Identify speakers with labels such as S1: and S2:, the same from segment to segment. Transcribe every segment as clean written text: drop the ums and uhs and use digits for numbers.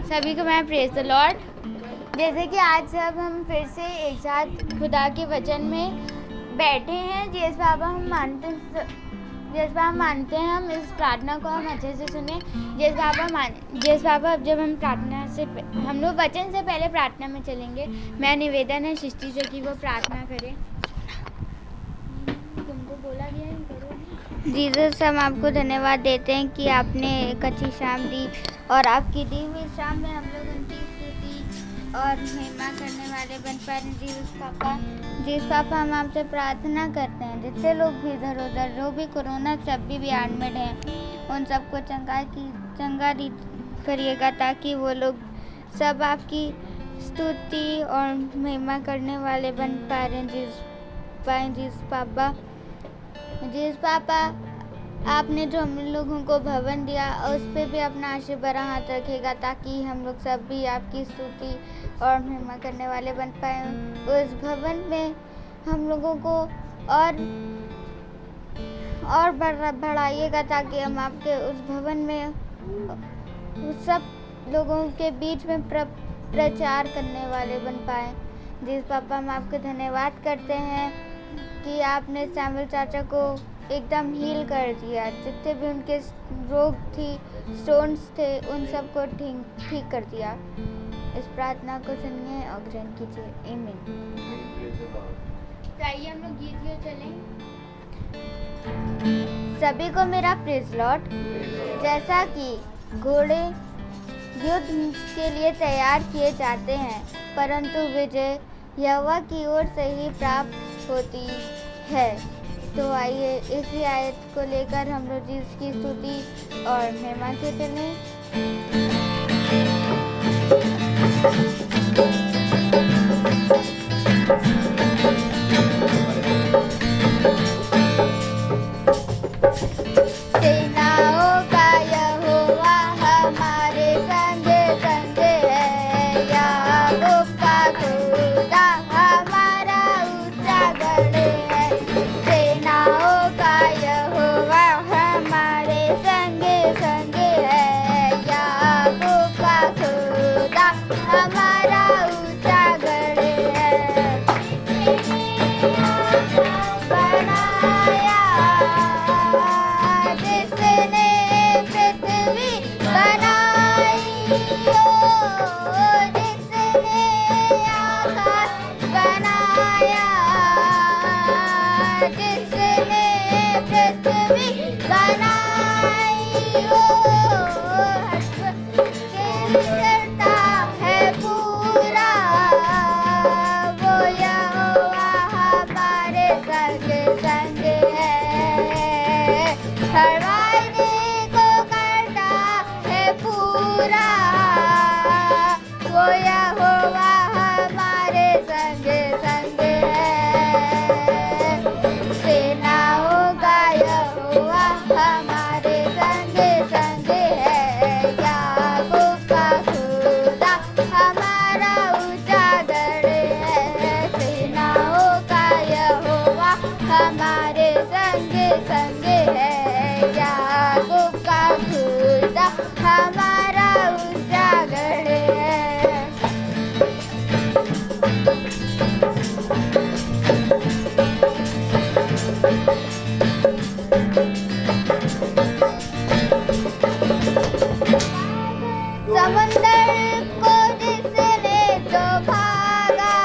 S1: सभी को मैं प्रेज द लॉर्ड। जैसे कि आज सब हम फिर से एक साथ खुदा के वचन में बैठे हैं। जिस बाबा हम मानते हैं हम इस प्रार्थना को हम अच्छे से सुने। जिस बाबा जब हम प्रार्थना से हम लोग वचन से पहले प्रार्थना में चलेंगे। मैं निवेदन है सृष्टि से कि वो प्रार्थना करे। तुमको बोला गया है करो। जीसस, हम आपको धन्यवाद देते हैं कि आपने एक अच्छी शाम दी और आपकी दी हुई शाम में हम लोग उनकी स्तुति और महिमा करने वाले बन पाए। जीसस पापा हम आपसे प्रार्थना करते हैं जितने लोग भी इधर उधर जो भी कोरोना सब भी एडमिट हैं उन सबको चंगा करिएगा ताकि वो लोग सब आपकी स्तुति और महिमा करने वाले बन पा रहे हैं। जीसस पापा आपने जो हम लोगों को भवन दिया उस पर भी अपना आशीर्वाद हाथ रखेगा ताकि हम लोग सब भी आपकी स्तुति और महिमा करने वाले बन पाए। उस भवन में हम लोगों को और बढ़ाइएगा ताकि हम आपके उस भवन में उस सब लोगों के बीच में प्रचार करने वाले बन पाए। जिस पापा हम आपको धन्यवाद करते हैं कि आपने सैमुअल चाचा को एकदम हील कर दिया। जितने भी उनके रोग थी स्टोन्स थे उन सबको ठीक कर दिया। इस प्रार्थना को सुनिए और ग्रहण कीजिए। आमीन। आइए हम लोग गीत में चलें। सभी को मेरा प्रेज लॉर्ड। जैसा कि घोड़े युद्ध के लिए तैयार किए जाते हैं परंतु विजय यहोवा की ओर से ही प्राप्त होती है। तो आइए इसी आयत को लेकर हम लोग जिसकी स्तुति और महिमा से चलें। सेनाओं का यहोवा हमारे संग संग है। याकूब का खुदा हमारा ऊंचा गढ़ है। सेनाओं का यहोवा हमारे संग संग है। याकूब का खुदा हमारा ऊंचा गढ़ है। जिसने पृथ्वी बनाई हो, जिसने आकाश बनाया, जिसने पृथ्वी बनाई हो, करता है पूरा वो यहोवा हमारे संग संग है। हर वायदे को करता है पूरा वो यहोवा हमारे संग संग है। सेनाओं का यहोवा हमारे संग संग है। याकूब का खुदा हमारा ऊंचा गढ़ है। सेनाओं का यहोवा हमारे संग संग है। याकूब का खुदा हमारा ऊंचा गढ़ है। समुंदर को जिसने तो भागा,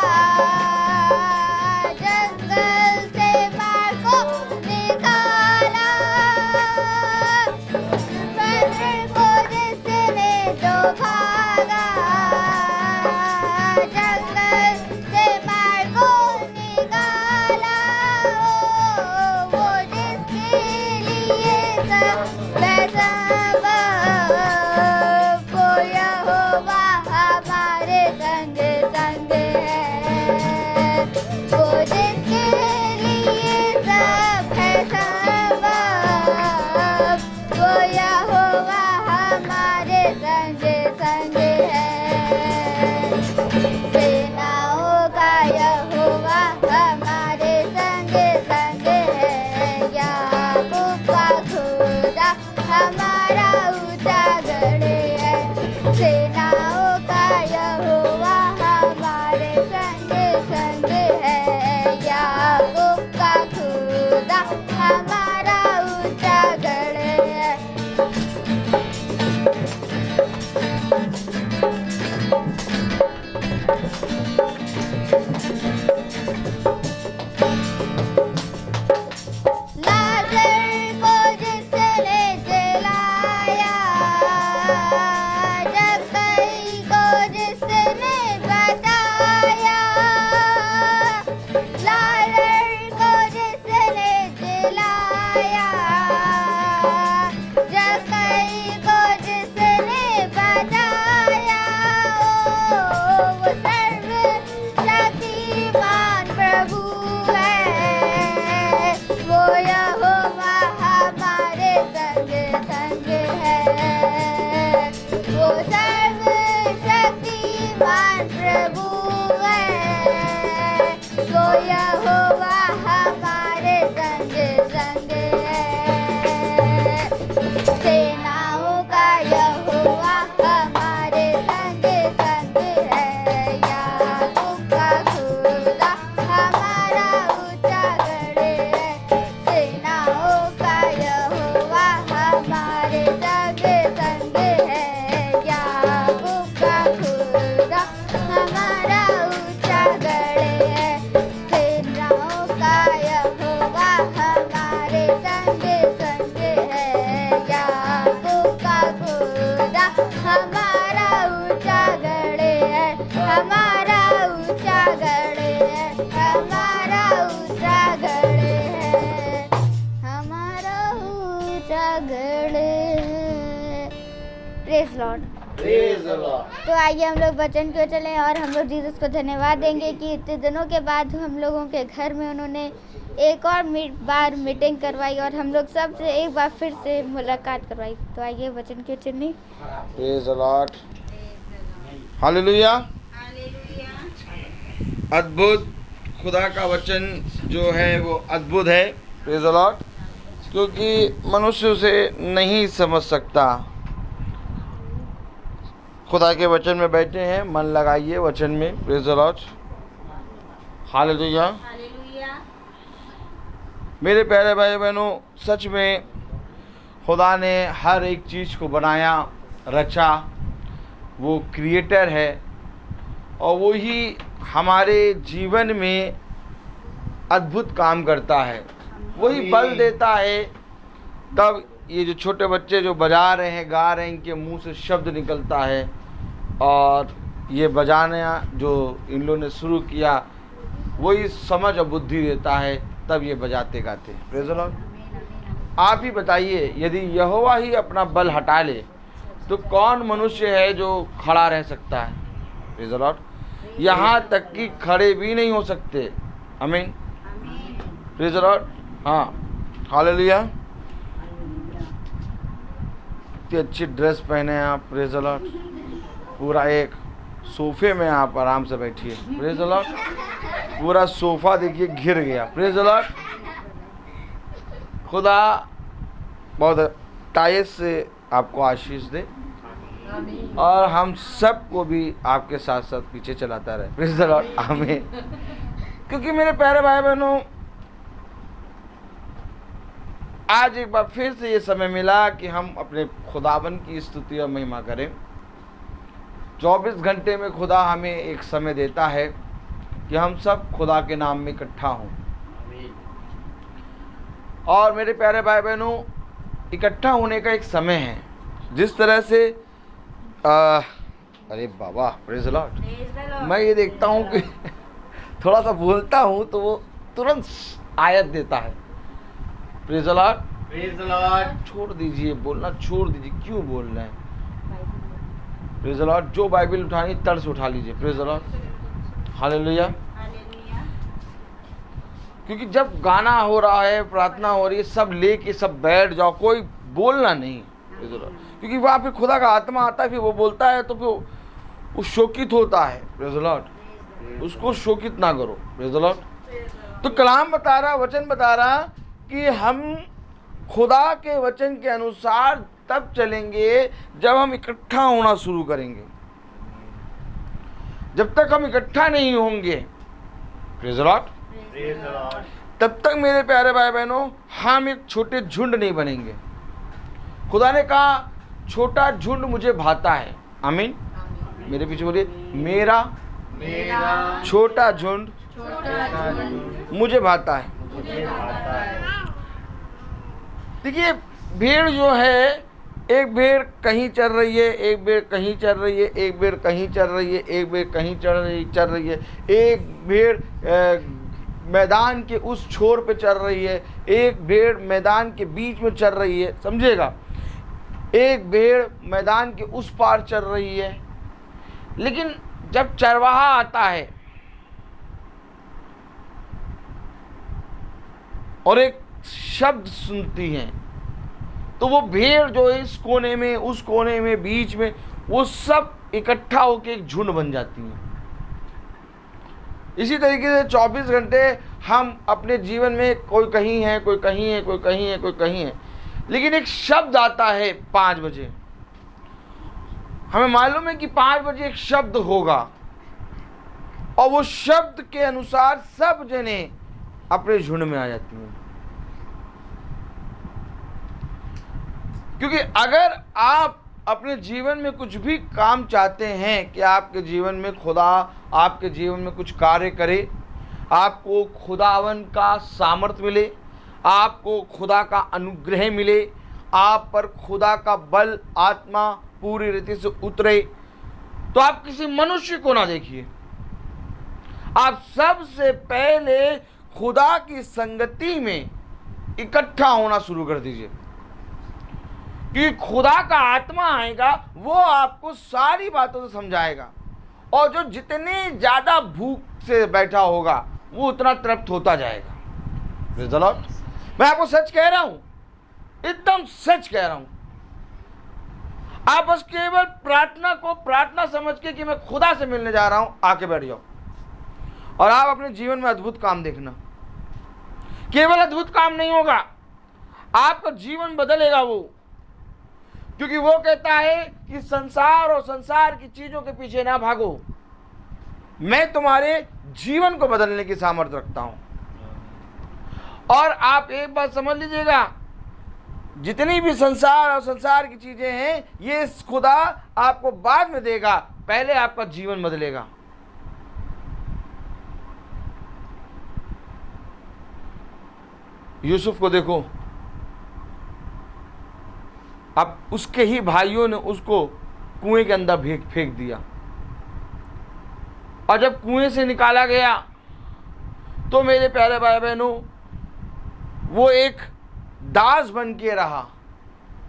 S1: जंगल से मार को निकाला। समुंदर को जिसने तो भागा, जंगल से मार को निकाला। वो जिसके लिए सब वो यहोवा हमारे संग संग है। वो जिसके लिए सब है सब वो यहोवा हमारे संग संग है। जक्कई को जिसने बचाया, लालर को जिसने जिलाया, जक्कई को जिसने बचाया, वो सर्वशक्तिमान प्रभु है, वो यहोवा हमारे संग संग है, वो सर्वशक्तिमान प्रभु है, वो यहोवा हमारे संग संग है। सेनाओं का यहोवा हमारे संग संग है, याकूब का खुदा हमारा ऊंचा गढ़ है। सेनाओं का यहोवा हमारे संग संग है, याकूब का खुदा हमारा ऊंचा गढ़ है। सेनाओं का यहोवा हमारे संग संग है, याकूब का खुदा हमारा ऊंचा गढ़ है, हमारा ऊंचा गढ़ है, हमारा ऊंचा गढ़ है, हमारा ऊंचा गढ़ है। Praise Lord.
S2: Praise the Lord.
S1: तो आइए हम लोग वचन को चलें और हम लोग जीसस को धन्यवाद देंगे कि इतने दिनों के बाद हम लोगों के घर में उन्होंने एक और बार मीटिंग करवाई और हम लोग सब से एक बार फिर से मुलाकात करवाई। तो आइए वचन की चुनी।
S2: Praise the Lord. हालेलुया। अद्भुत खुदा का वचन जो है वो अद्भुत है। Praise the Lord. क्योंकि मनुष्य उसे नहीं समझ सकता। खुदा के वचन में बैठे हैं, मन लगाइए वचन में। Praise the Lord. हालेलुया। मेरे प्यारे भाई बहनों, सच में खुदा ने हर एक चीज़ को बनाया, रचा। वो क्रिएटर है और वो ही हमारे जीवन में अद्भुत काम करता है। वही बल देता है। तब ये जो छोटे बच्चे जो बजा रहे हैं, गा रहे हैं, इनके मुंह से शब्द निकलता है और ये बजाना जो इन लोगों ने शुरू किया वही समझ और बुद्धि देता है, तब ये बजाते गाते हैं। Praise the Lord. आप ही बताइए, यदि यहोवा ही अपना बल हटा ले तो कौन मनुष्य है जो खड़ा रह सकता है? Praise the Lord. यहाँ तक कि खड़े भी नहीं हो सकते। आमीन। Praise the Lord. हाँ, हालेलुया। इतनी अच्छी ड्रेस पहने हैं आप। Praise the Lord. पूरा एक सोफे में आप आराम से बैठिए। Praise the Lord. पूरा सोफा देखिए घिर गया। Praise the Lord. खुदा बहुत टाइट से आपको आशीष दे और हम सबको भी आपके साथ साथ पीछे चलाता रहे। Praise the Lord. आमीन। क्योंकि मेरे प्यारे भाई बहनों, आज एक बार फिर से ये समय मिला कि हम अपने खुदावन की स्तुति और महिमा करें। 24 घंटे में खुदा हमें एक समय देता है कि हम सब खुदा के नाम में इकट्ठा हों। और मेरे प्यारे भाई बहनों, इकट्ठा होने का एक समय है। जिस तरह से अरे बाबा, प्रेज़ द लॉर्ड। मैं ये देखता हूँ कि थोड़ा सा बोलता हूँ तो वो तुरंत आयत देता है। Praise the Lord. Praise the Lord. छोड़ दीजिए, बोलना छोड़ दीजिए, क्यों बोल रहे हैं? Praise the Lord. जो बाइबल उठानी तड़ से उठा लीजिए। Praise the Lord. हालेलुया। क्योंकि जब गाना हो रहा है, प्रार्थना हो रही है, सब लेके सब बैठ जाओ, कोई बोलना नहीं। Praise the Lord. क्योंकि वहाँ पे खुदा का आत्मा आता है, फिर वो बोलता है तो फिर वो शोकित होता है। Praise the Lord. उसको शोकित ना करो। Praise the Lord. तो कलाम बता रहा, वचन बता रहा कि हम खुदा के वचन के अनुसार तब चलेंगे जब हम इकट्ठा होना शुरू करेंगे। जब तक हम इकट्ठा नहीं होंगे, प्रेज़ द लॉर्ड, तब तक मेरे प्यारे भाई बहनों हम एक छोटे झुंड नहीं बनेंगे। खुदा ने कहा छोटा झुंड मुझे भाता है। आमीन। मेरे पीछे बोलिए, मेरा छोटा झुंड मुझे भाता है। देखिए, भेड़ जो है एक भेड़ कहीं चल रही है, एक भेड़ कहीं चल रही है, एक भेड़ कहीं चल रही है, एक भेड़ कहीं चल रही है, एक भेड़ मैदान के उस छोर पे चल रही है, एक भेड़ मैदान के बीच में चल रही है, समझिएगा, एक भेड़ मैदान के उस पार चल रही है। लेकिन जब चरवाहा आता है और एक शब्द सुनती हैं, तो वो भेड़ जो है इस कोने में, उस कोने में, बीच में, वो सब इकट्ठा होकर एक झुंड बन जाती हैं। इसी तरीके से 24 घंटे हम अपने जीवन में, कोई कहीं है, कोई कहीं है, कोई कहीं है, कोई कहीं है, लेकिन एक शब्द आता है 5 बजे। हमें मालूम है कि 5 बजे एक शब्द होगा और वो शब्द के अनुसार सब जने अपने झुंड में आ जाती हैं। क्योंकि अगर आप अपने जीवन में कुछ भी काम चाहते हैं कि आपके जीवन में खुदा आपके जीवन में कुछ कार्य करे, आपको खुदावन का सामर्थ्य मिले, आपको खुदा का अनुग्रह मिले, आप पर खुदा का बल आत्मा पूरी रीति से उतरे, तो आप किसी मनुष्य को ना देखिए, आप सबसे पहले खुदा की संगति में इकट्ठा होना शुरू कर दीजिए। कि खुदा का आत्मा आएगा, वो आपको सारी बातों से समझाएगा, और जो जितनी ज्यादा भूख से बैठा होगा वो उतना तृप्त होता जाएगा। Praise the Lord। मैं आपको सच कह रहा हूं, एकदम सच कह रहा हूं। आप बस केवल प्रार्थना को प्रार्थना समझ के कि मैं खुदा से मिलने जा रहा हूं, आके बैठ जाओ और आप अपने जीवन में अद्भुत काम देखना। केवल अद्भुत काम नहीं होगा, आपका जीवन बदलेगा वो, क्योंकि वो कहता है कि संसार और संसार की चीजों के पीछे ना भागो, मैं तुम्हारे जीवन को बदलने की सामर्थ्य रखता हूं। और आप एक बात समझ लीजिएगा, जितनी भी संसार और संसार की चीजें हैं, ये खुदा आपको बाद में देगा, पहले आपका जीवन बदलेगा। यूसुफ को देखो, अब उसके ही भाइयों ने उसको कुएं के अंदर फेंक दिया, और जब कुएं से निकाला गया तो मेरे प्यारे भाई बहनों, वो एक दास बन के रहा।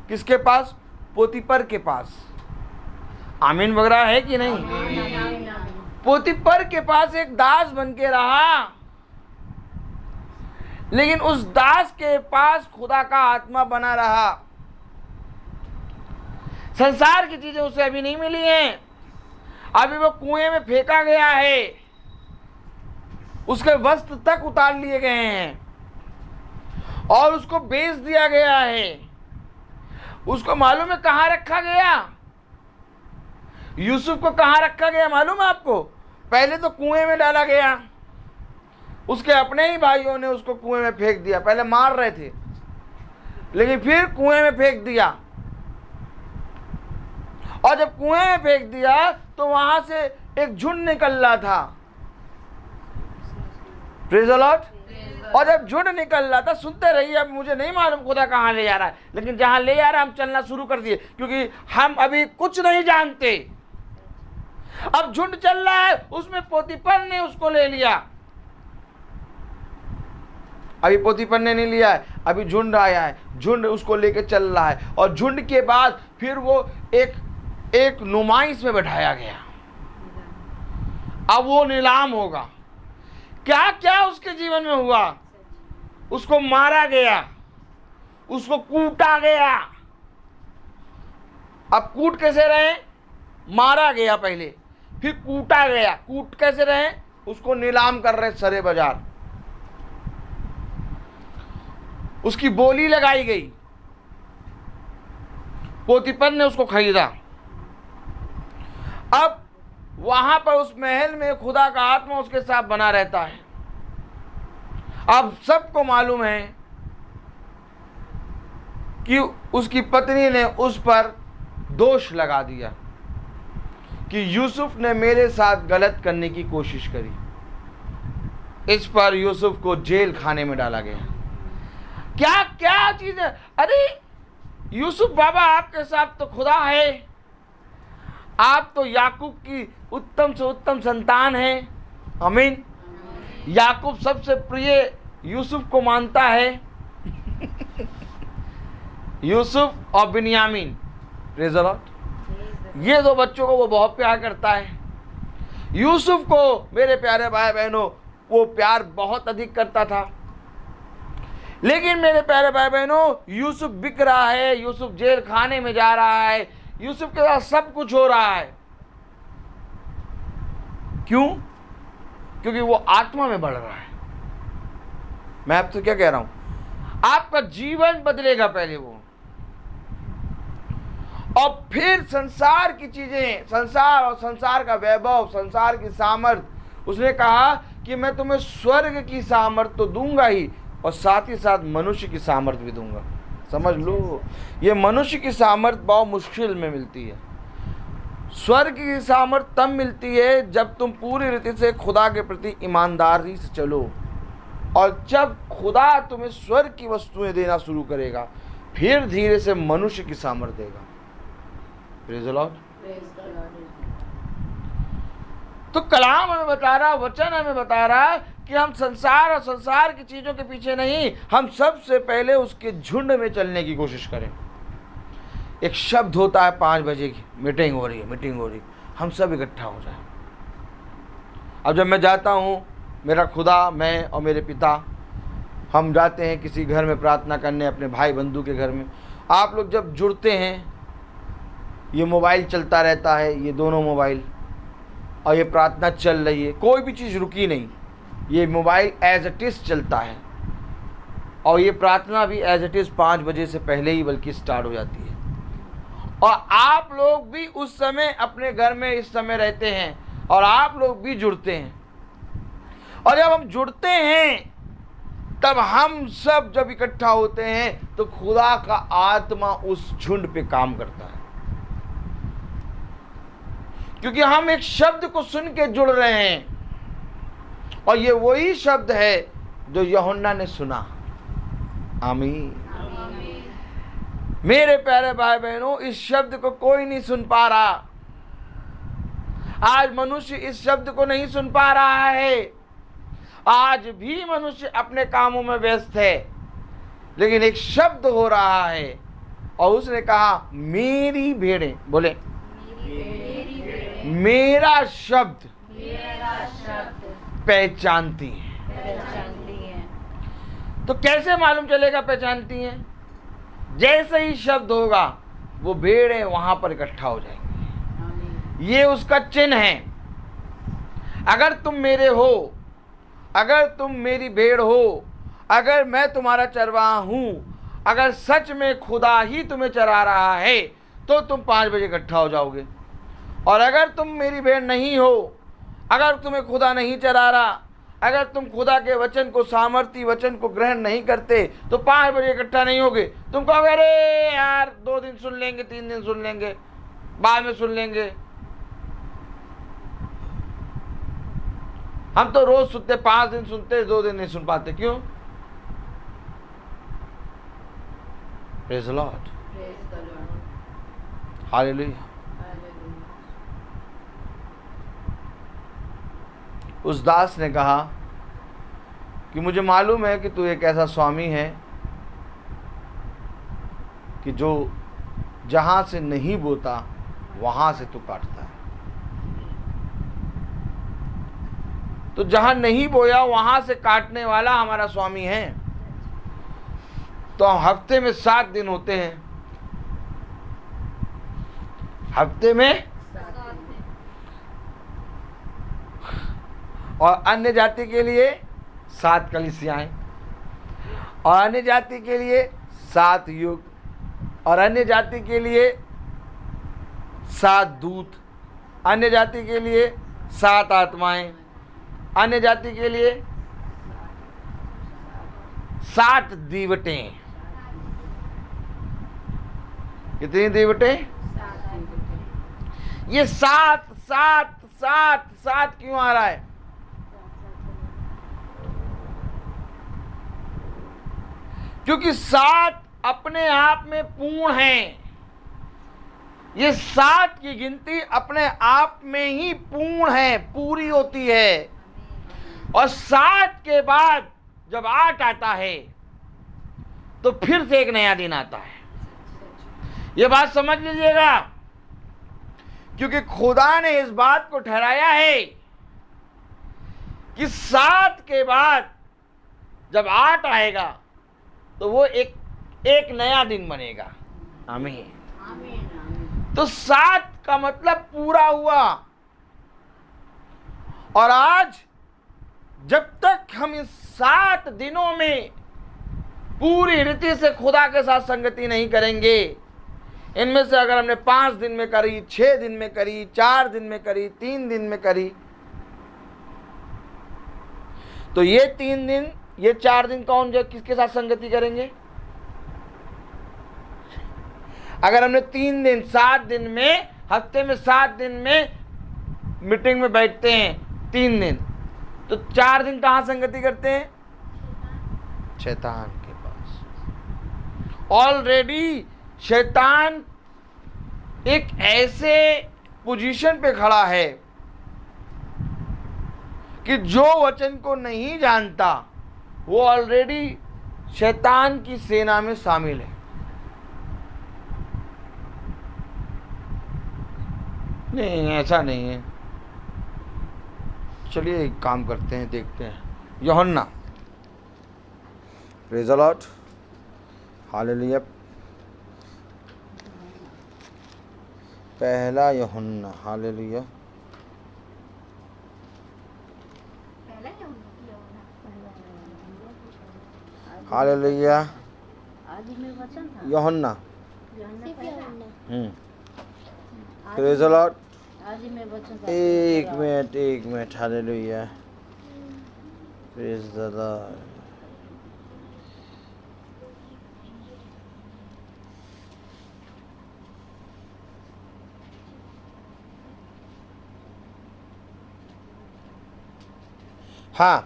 S2: किसके पास? पोतीपर के पास। आमीन वगैरह है कि नहीं? पोतीपर के पास एक दास बन के रहा, लेकिन उस दास के पास खुदा का आत्मा बना रहा। संसार की चीजें उसे अभी नहीं मिली हैं, अभी वो कुएं में फेंका गया है, उसके वस्त्र तक उतार लिए गए हैं और उसको बेच दिया गया है। उसको मालूम है कहां रखा गया? यूसुफ को कहां रखा गया मालूम है आपको? पहले तो कुएं में डाला गया, उसके अपने ही भाइयों ने उसको कुएं में फेंक दिया। पहले मार रहे थे, लेकिन फिर कुएं में फेंक दिया, और जब कुएं में फेंक दिया तो वहां से एक झुंड निकल रहा था। Praise the Lord. और जब झुंड निकल रहा था, सुनते रहिए, अब मुझे नहीं मालूम खुदा कहां ले जा रहा है, लेकिन जहां ले जा रहा है हम चलना शुरू कर दिए, क्योंकि हम अभी कुछ नहीं जानते। अब झुंड चल रहा है, उसमें पोतीपर ने उसको ले लिया। अभी पोतीपर ने नहीं लिया है, अभी झुंड आया है, झुंड उसको लेके चल रहा है, और झुंड के बाद फिर वो एक नुमाइश में बैठाया गया। अब वो नीलाम होगा। क्या क्या उसके जीवन में हुआ? उसको मारा गया, उसको कूटा गया। अब कूट कैसे रहे? मारा गया पहले, फिर कूटा गया। कूट कैसे रहे? उसको नीलाम कर रहे सरे बाजार, उसकी बोली लगाई गई, पोतीपर ने उसको खरीदा। अब वहां पर उस महल में खुदा का आत्मा उसके साथ बना रहता है। अब सबको मालूम है कि उसकी पत्नी ने उस पर दोष लगा दिया कि यूसुफ ने मेरे साथ गलत करने की कोशिश करी। इस पर यूसुफ को जेल खाने में डाला गया। क्या क्या चीजें! अरे यूसुफ बाबा आपके साथ तो खुदा है, आप तो याकूब की उत्तम से उत्तम संतान हैं। आमीन। याकूब सबसे प्रिय यूसुफ को मानता है। यूसुफ और बिन्यामीन, प्रेज़ द लॉर्ड, ये दो बच्चों को वो बहुत प्यार करता है। यूसुफ को मेरे प्यारे भाई बहनों वो प्यार बहुत अधिक करता था, लेकिन मेरे प्यारे भाई बहनों यूसुफ बिक रहा है, यूसुफ जेल खाने में जा रहा है, यूसुफ के साथ सब कुछ हो रहा है। क्यों? क्योंकि वो आत्मा में बढ़ रहा है। मैं आपसे क्या कह रहा हूं, आपका जीवन बदलेगा पहले वो, और फिर संसार की चीजें, संसार और संसार का वैभव, संसार की सामर्थ। उसने कहा कि मैं तुम्हें स्वर्ग की सामर्थ तो दूंगा ही, और साथ ही साथ मनुष्य की सामर्थ भी दूंगा। समझ लो, ये मनुष्य की सामर्थ बहुत मुश्किल में मिलती है। स्वर्ग की सामर्थ तब मिलती है जब तुम पूरी रीति से खुदा के प्रति ईमानदारी से चलो, और जब खुदा तुम्हें स्वर्ग की वस्तुएं देना शुरू करेगा, फिर धीरे से मनुष्य की सामर्थ देगा। Praise the Lord. तो कलाम हमें बता रहा, वचन हमें बता रहा कि हम संसार और संसार की चीजों के पीछे नहीं, हम सबसे पहले उसके झुंड में चलने की कोशिश करें। एक शब्द होता है 5 बजे की मीटिंग हो रही है, मीटिंग हो रही है, हम सब इकट्ठा हो जाए। अब जब मैं जाता हूँ, मेरा खुदा, मैं और मेरे पिता, हम जाते हैं किसी घर में प्रार्थना करने, अपने भाई बंधु के घर में। आप लोग जब जुड़ते हैं, ये मोबाइल चलता रहता है, ये दोनों मोबाइल, और ये प्रार्थना चल रही है, कोई भी चीज़ रुकी नहीं, ये मोबाइल एज इट इज़ चलता है, और ये प्रार्थना भी एज इट इज़ 5 बजे से पहले ही बल्कि स्टार्ट हो जाती है। और आप लोग भी उस समय अपने घर में इस समय रहते हैं, और आप लोग भी जुड़ते हैं, और जब हम जुड़ते हैं तब हम सब जब इकट्ठा होते हैं तो खुदा का आत्मा उस झुंड पे काम करता है, क्योंकि हम एक शब्द को सुन के जुड़ रहे हैं, और ये वही शब्द है जो यूहन्ना ने सुना। आमीन। मेरे प्यारे भाई बहनों, इस शब्द को कोई नहीं सुन पा रहा। आज मनुष्य इस शब्द को नहीं सुन पा रहा है। आज भी मनुष्य अपने कामों में व्यस्त है, लेकिन एक शब्द हो रहा है, और उसने कहा मेरी भेड़ें, बोले मेरा शब्द पहचानती हैं। तो कैसे मालूम चलेगा पहचानती हैं? जैसे ही शब्द होगा वो भेड़ें वहां पर इकट्ठा हो जाएंगी। ये उसका चिन्ह है। अगर तुम मेरे हो, अगर तुम मेरी भेड़ हो, अगर मैं तुम्हारा चरवाहा हूं, अगर सच में खुदा ही तुम्हें चरा रहा है, तो तुम 5 बजे इकट्ठा हो जाओगे। और अगर तुम मेरी भेड़ नहीं हो, अगर तुम्हें खुदा नहीं चरा रहा, अगर तुम खुदा के वचन को, सामर्थी वचन को ग्रहण नहीं करते, तो 5 बजे इकट्ठा नहीं होगे। तुम कहोगे अरे यार 2 दिन सुन लेंगे, 3 दिन सुन लेंगे, बाद में सुन लेंगे। हम तो रोज सुनते, 5 दिन सुनते, 2 दिन नहीं सुन पाते। क्यों? Praise the Lord, hallelujah. उस दास ने कहा कि मुझे मालूम है कि तू एक ऐसा स्वामी है कि जो जहां से नहीं बोता वहां से तू काटता है। तो जहां नहीं बोया वहां से काटने वाला हमारा स्वामी है। तो हफ्ते में 7 दिन होते हैं, हफ्ते में, और अन्य जाति के लिए 7 कलीसियाएं, और अन्य जाति के लिए 7 युग, और अन्य जाति के लिए 7 दूत, अन्य जाति के लिए 7 आत्माएं, अन्य जाति के लिए 7 दीवटें। कितनी दीवटें? ये 7 7 7 7 क्यों आ रहा है? क्योंकि 7 अपने आप में पूर्ण हैं। ये 7 की गिनती अपने आप में ही पूर्ण है, पूरी होती है। और 7 के बाद जब 8 आता है तो फिर से एक नया दिन आता है। ये बात समझ लीजिएगा, क्योंकि खुदा ने इस बात को ठहराया है कि 7 के बाद जब 8 आएगा तो वो एक नया दिन बनेगा। आमीन। तो 7 का मतलब पूरा हुआ। और आज जब तक हम इस 7 दिनों में पूरी रीति से खुदा के साथ संगति नहीं करेंगे, इनमें से अगर हमने 5 दिन में करी, 6 दिन में करी, 4 दिन में करी, 3 दिन में करी, तो ये 3 दिन, ये 4 दिन कौन जो किसके साथ संगति करेंगे? अगर हमने 3 दिन, 7 दिन में, हफ्ते में 7 दिन में मीटिंग में बैठते हैं 3 दिन, तो 4 दिन कहाँ संगति करते हैं? शैतान के पास। ऑलरेडी शैतान एक ऐसे पोजीशन पे खड़ा है कि जो वचन को नहीं जानता वो ऑलरेडी शैतान की सेना में शामिल है। नहीं, ऐसा नहीं है। चलिए एक काम करते हैं, देखते हैं। यूहन्ना, प्रेज़ द लॉर्ड, हालेलुया। पहला यूहन्ना, हालेलुया। हालेलुया। यूहन्ना, प्रेज़ द लॉर्ड। एक minute, hallelujah, praise the Lord. हाँ,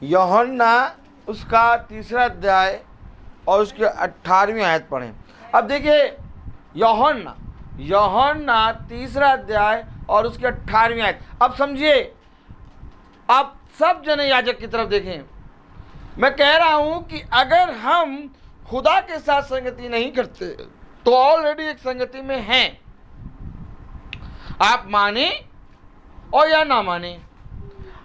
S2: यूहन्ना उसका 3रा अध्याय और उसके 18वीं आयत पढ़ें। अब देखिए, यूहन्ना 3रा अध्याय और उसके 18वीं आयत। अब समझिए, आप सब जने याजक की तरफ देखें। मैं कह रहा हूं कि अगर हम खुदा के साथ संगति नहीं करते तो ऑलरेडी एक संगति में हैं। आप माने और या ना माने,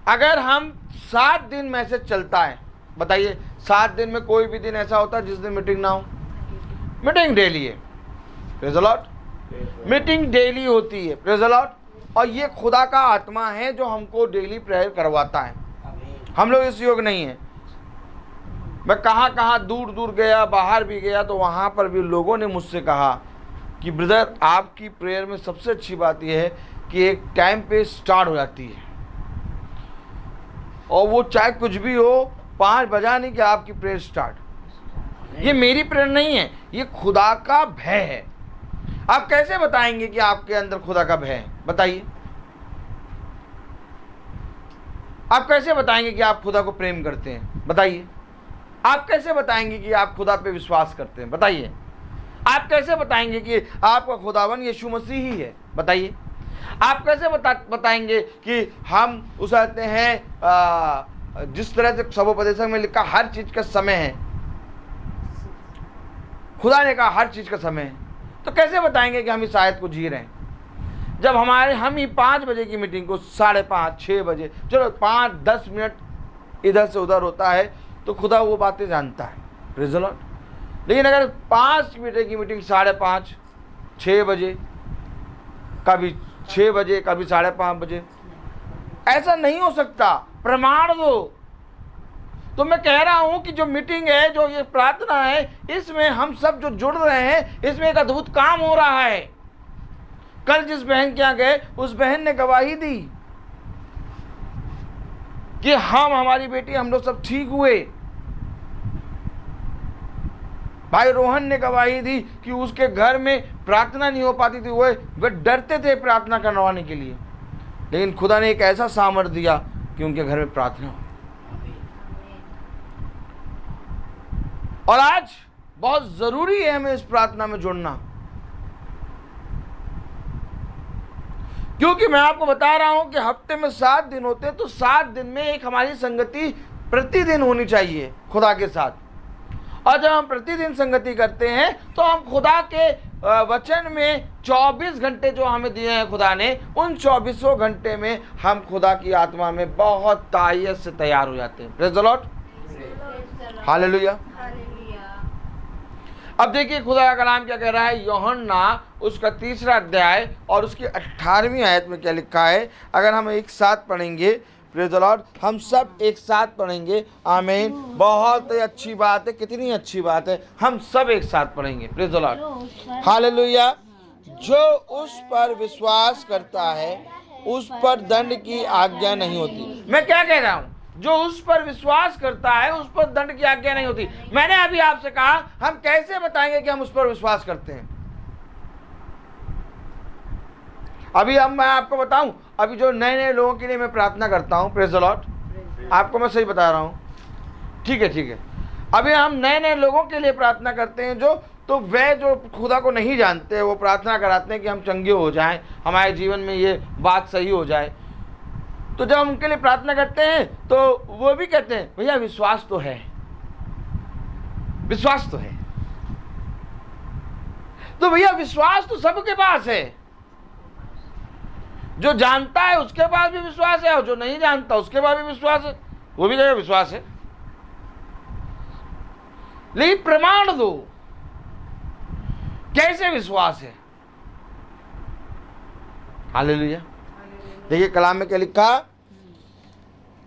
S2: अगर हम 7 दिन में से चलता है, बताइए 7 दिन में कोई भी दिन ऐसा होता है जिस दिन मीटिंग ना हो? मीटिंग डेली है, praise the Lord. Meeting daily होती है, प्रेज़ द लॉर्ड। और ये खुदा का आत्मा है जो हमको डेली प्रेयर करवाता है। हम लोग इस योग नहीं है। मैं कहाँ दूर दूर गया, बाहर भी गया, तो वहाँ पर भी लोगों ने मुझसे कहा कि ब्रदर, आपकी प्रेयर में सबसे अच्छी बात यह है कि एक टाइम पे स्टार्ट हो जाती है, और वो चाहे कुछ भी हो, 5 बजा नहीं कि आपकी प्रेयर स्टार्ट। ये मेरी प्रेयर नहीं है, ये खुदा का भय है। आप कैसे बताएंगे कि आपके अंदर खुदा का भय है? बताइए, आप कैसे बताएंगे कि आप खुदा को प्रेम करते हैं? बताइए, आप कैसे बताएंगे कि आप खुदा पे विश्वास करते हैं? बताइए, आप कैसे बताएंगे कि आपका खुदावन यीशु मसीह ही है? बताइए, आप कैसे बताएंगे कि हम उस कहते हैं जिस तरह से सबोपदेशक में लिखा हर चीज का समय है, खुदा ने कहा हर चीज का समय है, तो कैसे बताएंगे कि हम इस आयत को जी रहे हैं? जब हम ही 5 बजे की मीटिंग को 5:30, 6 बजे, चलो 5-10 मिनट इधर से उधर होता है, तो खुदा वो बातें जानता है, प्रेज़ द लॉर्ड। लेकिन अगर 5 मिनट की मीटिंग 5:30, 6 बजे, कभी 6 बजे, कभी 5:30 बजे, ऐसा नहीं हो सकता। प्रमाण दो। तो मैं कह रहा हूं कि जो मीटिंग है, जो ये प्रार्थना है, इसमें हम सब जो जुड़ रहे हैं, इसमें एक अद्भुत काम हो रहा है। कल जिस बहन के यहाँ गए, उस बहन ने गवाही दी कि हमारी बेटी, हम लोग सब ठीक हुए। भाई रोहन ने गवाही दी कि उसके घर में प्रार्थना नहीं हो पाती थी, वे डरते थे प्रार्थना करवाने के लिए, लेकिन खुदा ने एक ऐसा सामर्थ दिया कि उनके घर में प्रार्थना हो। और आज बहुत ज़रूरी है हमें इस प्रार्थना में जुड़ना, क्योंकि मैं आपको बता रहा हूं कि हफ्ते में 7 दिन होते हैं, तो 7 दिन में एक हमारी संगति प्रतिदिन होनी चाहिए खुदा के साथ। और जब हम प्रतिदिन संगति करते हैं तो हम खुदा के वचन में 24 घंटे जो हमें दिए हैं खुदा ने, उन 24 घंटे में हम खुदा की आत्मा में बहुत तायत से तैयार हो जाते हैं। Praise the Lord, hallelujah. अब देखिए खुदा का कलाम क्या कह रहा है, यूहन्ना उसका 3 अध्याय और उसकी 18वीं आयत में क्या लिखा है। अगर हम एक साथ पढ़ेंगे, प्रेज़ द लॉर्ड, हम सब एक साथ पढ़ेंगे। आमीन। बहुत अच्छी बात है, कितनी अच्छी बात है, हम सब एक साथ पढ़ेंगे। Praise the Lord, hallelujah. जो उस पर विश्वास करता है उस पर दंड की आज्ञा नहीं होती। मैं क्या कह रहा हूं, जो उस पर विश्वास करता है उस पर दंड की आज्ञा नहीं होती। मैंने अभी आपसे कहा, हम कैसे बताएंगे कि हम उस पर विश्वास करते हैं? अभी मैं आपको बताऊं, अभी जो नए नए लोगों के लिए मैं प्रार्थना करता हूं, प्रेज़ द लॉर्ड, आपको मैं सही बता रहा हूं, ठीक है। अभी हम नए नए लोगों के लिए प्रार्थना करते हैं, तो वे जो खुदा को नहीं जानते, वो प्रार्थना कराते हैं कि हम चंगे हो जाएं, हमारे जीवन में ये बात सही हो जाए। तो जब हम उनके लिए प्रार्थना करते हैं तो वो भी कहते हैं, भैया विश्वास तो है, विश्वास तो है। तो भैया विश्वास तो सबके पास है, जो जानता है उसके पास भी विश्वास है, और जो नहीं जानता उसके पास भी विश्वास है, वो भी कहेगा विश्वास है। लेकिन प्रमाण दो, कैसे विश्वास है? हालेलुया। देखिए कलाम में क्या लिखा,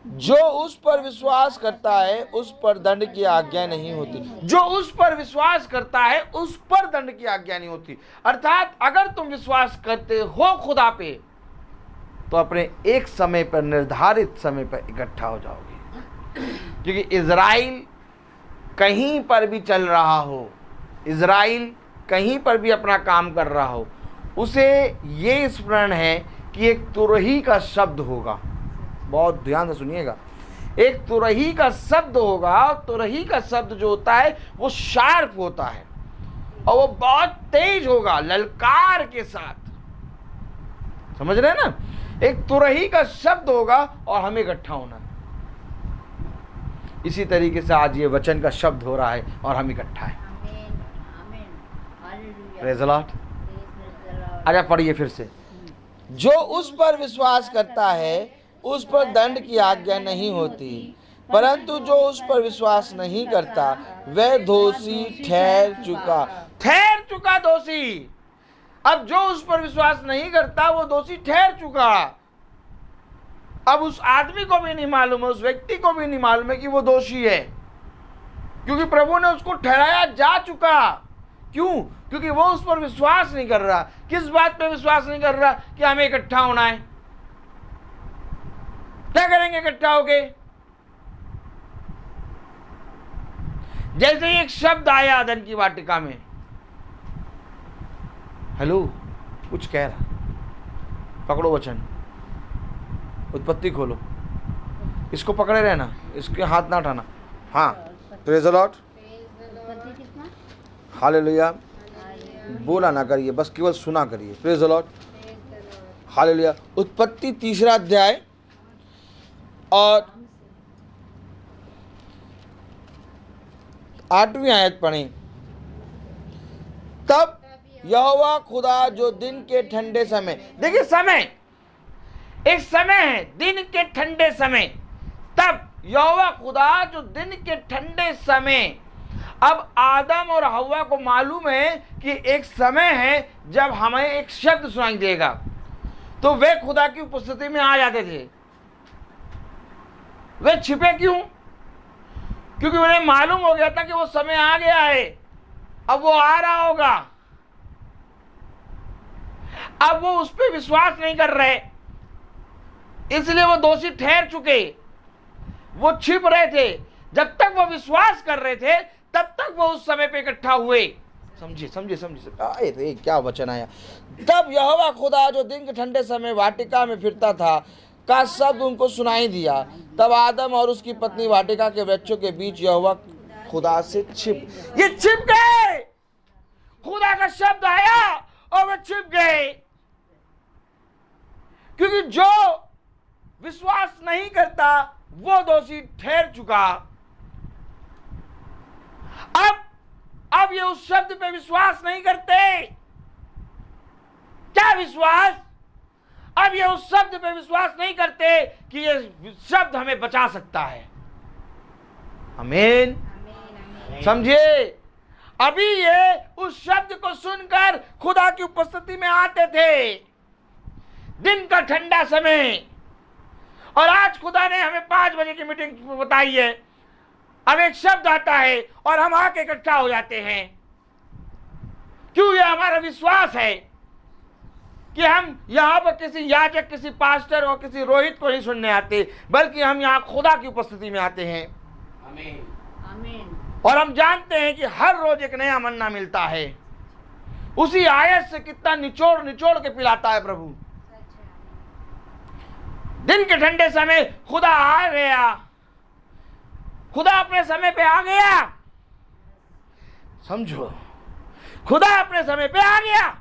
S2: जो उस पर विश्वास करता है उस पर दंड की आज्ञा नहीं होती। जो उस पर विश्वास करता है उस पर दंड की आज्ञा नहीं होती। अर्थात अगर तुम विश्वास करते हो खुदा पे, तो अपने एक समय पर, निर्धारित समय पर इकट्ठा हो जाओगे। क्योंकि इज़राइल कहीं पर भी चल रहा हो, इज़राइल कहीं पर भी अपना काम कर रहा हो, उसे ये स्मरण है कि एक तुरही का शब्द होगा। बहुत ध्यान से सुनिएगा, एक तुरही का शब्द होगा, और तुरही का शब्द जो होता है वो शार्प होता है और वो बहुत तेज होगा, ललकार के साथ। समझ रहे हैं ना? एक तुरही का शब्द होगा और हमें इकट्ठा होना। इसी तरीके से आज ये वचन का शब्द हो रहा है और हम इकट्ठा है। Praise the Lord. आजा पढ़िए फिर से। जो उस पर विश्वास करता है उस पर दंड की आज्ञा नहीं होती, परंतु जो उस पर विश्वास नहीं करता वह दोषी ठहर चुका दोषी। अब जो उस पर विश्वास नहीं करता वो दोषी ठहर चुका। अब उस आदमी को भी नहीं मालूम है, उस व्यक्ति को भी नहीं मालूम है कि वो दोषी है, क्योंकि प्रभु ने उसको ठहराया जा चुका। क्यों? क्योंकि वो उस पर विश्वास नहीं कर रहा। किस बात पे विश्वास नहीं कर रहा? कि हमें इकट्ठा होना है। क्या करेंगे इकट्ठा होके? जैसे एक शब्द आया अदन की वाटिका में, हेलो, कुछ कह रहा, पकड़ो वचन, उत्पत्ति खोलो, इसको पकड़े रहना, इसके हाथ ना उठाना। हाँ, प्रेज़ द लॉर्ड, हालेलुया। बोला ना करिए, बस केवल सुना करिए। Praise the Lord, hallelujah. उत्पत्ति 3 अध्याय और 8वीं आयत पढ़ें। तब यहोवा खुदा जो दिन के ठंडे समय, देखिए समय, एक समय है दिन के ठंडे समय, तब यहोवा खुदा जो दिन के ठंडे समय। अब आदम और हव्वा को मालूम है कि एक समय है जब हमें एक शब्द सुनाई देगा, तो वे खुदा की उपस्थिति में आ जाते थे। वे छिपे क्यों? क्योंकि उन्हें मालूम हो गया था कि वो समय आ गया है, अब वो आ रहा होगा। अब वो उस पर विश्वास नहीं कर रहे, इसलिए वो दोषी ठहर चुके। वो छिप रहे थे, जब तक वो विश्वास कर रहे थे तब तक वो उस समय पे इकट्ठा हुए। समझिए समझिए समझिए, अरे क्या वचन आया। तब यहोवा खुदा जो दिन के ठंडे समय वाटिका में फिरता था का शब्द उनको सुनाई दिया। तब आदम और उसकी पत्नी वाटिका के वृक्षों के बीच यहोवा खुदा से ये छिप गए। खुदा का शब्द आया और वे छिप गए, क्योंकि जो विश्वास नहीं करता वो दोषी ठहर चुका। अब ये उस शब्द पे विश्वास नहीं करते। क्या विश्वास? अब ये उस शब्द पे विश्वास नहीं करते कि ये शब्द हमें बचा सकता है। आमीन। समझिए, अभी ये उस शब्द को सुनकर खुदा की उपस्थिति में आते थे, दिन का ठंडा समय। और आज खुदा ने हमें 5 बजे की मीटिंग बताई है। अब एक शब्द आता है और हम आके इकट्ठा हो जाते हैं। क्यों? ये हमारा विश्वास है कि हम यहां पर किसी याजक, किसी पास्टर और किसी रोहित को नहीं सुनने आते, बल्कि हम यहां खुदा की उपस्थिति में आते हैं। आमीन। और हम जानते हैं कि हर रोज एक नया मन्ना मिलता है। उसी आयत से कितना निचोड़ निचोड़ के पिलाता है प्रभु। दिन के ठंडे समय खुदा आ गया, खुदा अपने समय पे आ गया। समझो, खुदा अपने समय पे आ गया।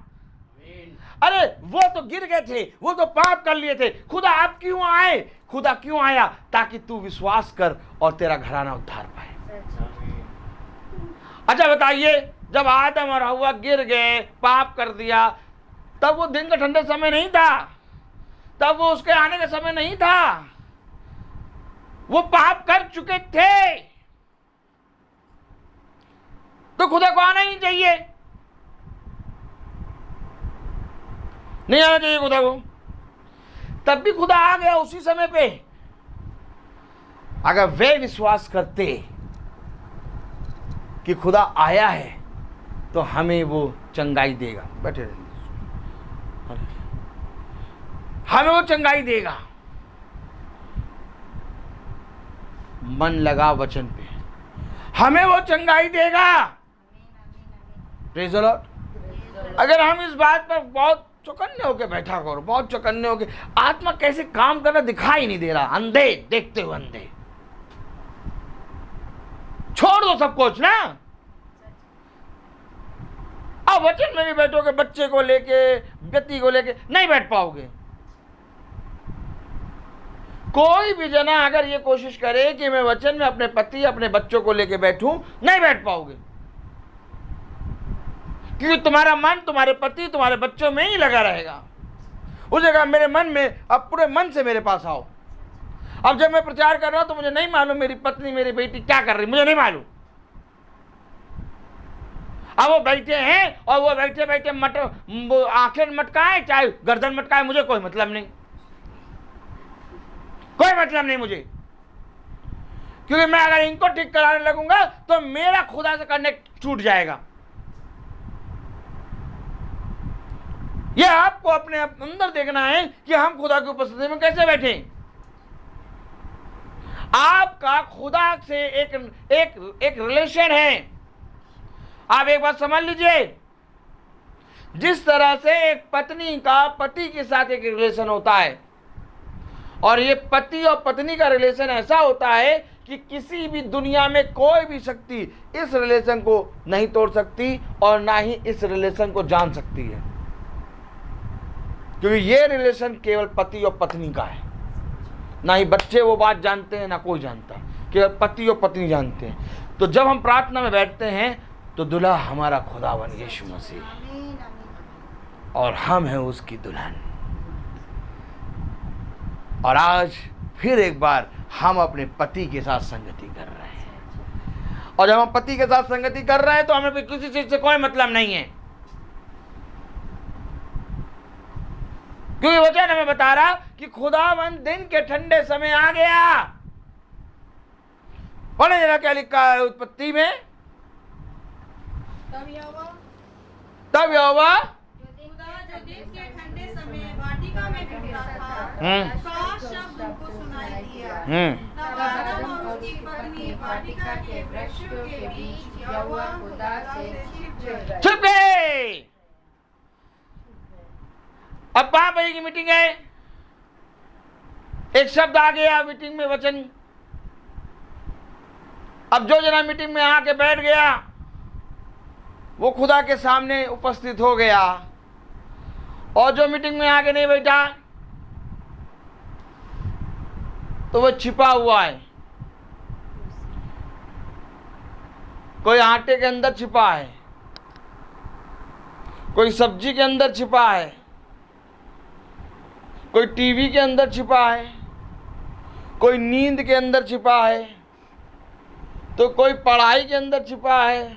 S2: अरे वो तो गिर गए थे, वो तो पाप कर लिए थे, खुदा आप क्यों आए? खुदा क्यों आया? ताकि तू विश्वास कर और तेरा घराना उद्धार पाए। अच्छा बताइए, जब आदम और हव्वा गिर गए, पाप कर दिया, तब वो दिन का ठंडे समय नहीं था, तब वो उसके आने का समय नहीं था। वो पाप कर चुके थे, तो खुदा को आना ही चाहिए, नहीं आना चाहिए खुदा को। तब भी खुदा आ गया उसी समय पे। अगर वे विश्वास करते कि खुदा आया है तो हमें वो चंगाई देगा। बैठे रहिए, हमें वो चंगाई देगा। मन लगा वचन पे, हमें वो चंगाई देगा। Praise the Lord. अगर हम इस बात पर बहुत चौकन्ने होकर बैठा करो, बहुत चौकन्ने होकर, आत्मा कैसे काम करना दिखाई नहीं दे रहा, अंधे देखते हुए अंधे। छोड़ दो सब कुछ ना, अब वचन में भी बैठोगे, बच्चे को लेके, व्यक्ति को लेके नहीं बैठ पाओगे। कोई भी जना अगर ये कोशिश करे कि मैं वचन में अपने पति, अपने बच्चों को लेके बैठूं, नहीं बैठ पाओगे, क्योंकि तुम्हारा मन तुम्हारे पति, तुम्हारे बच्चों में ही लगा रहेगा। उस जगह मेरे मन में, अब पूरे मन से मेरे पास आओ। अब जब मैं प्रचार कर रहा हूं तो मुझे नहीं मालूम मेरी पत्नी, मेरी बेटी क्या कर रही, मुझे नहीं मालूम। अब वो बैठे हैं और वो बैठे बैठे आंखें मटकाए, चाहे गर्दन मटकाए, मुझे कोई मतलब नहीं, कोई मतलब नहीं मुझे। क्योंकि मैं अगर इनको ठीक कराने लगूंगा तो मेरा खुदा से कनेक्ट छूट जाएगा। यह आपको अपने अंदर देखना है कि हम खुदा की उपस्थिति में कैसे बैठे। आपका खुदा से एक रिलेशन है। आप एक बात समझ लीजिए, जिस तरह से एक पत्नी का पति के साथ एक रिलेशन होता है, और ये पति और पत्नी का रिलेशन ऐसा होता है कि किसी भी दुनिया में कोई भी शक्ति इस रिलेशन को नहीं तोड़ सकती और ना ही इस रिलेशन को जान सकती है, क्योंकि ये रिलेशन केवल पति और पत्नी का है। ना ही बच्चे वो बात जानते हैं, ना कोई जानता, केवल पति और पत्नी जानते हैं। तो जब हम प्रार्थना में बैठते हैं तो दुल्हा हमारा खुदावन यीशु मसीह, और हम हैं उसकी दुल्हन। और आज फिर एक बार हम अपने पति के साथ संगति कर रहे हैं, और जब हम पति के साथ संगति कर रहे हैं तो हमें किसी चीज से कोई मतलब नहीं है, क्योंकि वचन हमें बता रहा कि खुदावन दिन के ठंडे समय आ गया। पढ़े जरा क्या लिखा है उत्पत्ति में। तब यहोवा
S3: जो दिन के ठंडे समय वाटिका में ढूंढता था, का शब्द उनको सुनाई दिया। तब आदम और उसकी पत्नी वाटिका के वृक्षों के बीच यहोवा खुदा से
S2: छिप गए। अब 5 बजे की मीटिंग है, एक शब्द आ गया मीटिंग में, वचन। अब जो जना मीटिंग में आके बैठ गया वो खुदा के सामने उपस्थित हो गया, और जो मीटिंग में आके नहीं बैठा तो वो छिपा हुआ है। कोई आटे के अंदर छिपा है, कोई सब्जी के अंदर छिपा है, कोई टीवी के अंदर छिपा है, कोई नींद के अंदर छिपा है, तो कोई पढ़ाई के अंदर छिपा है,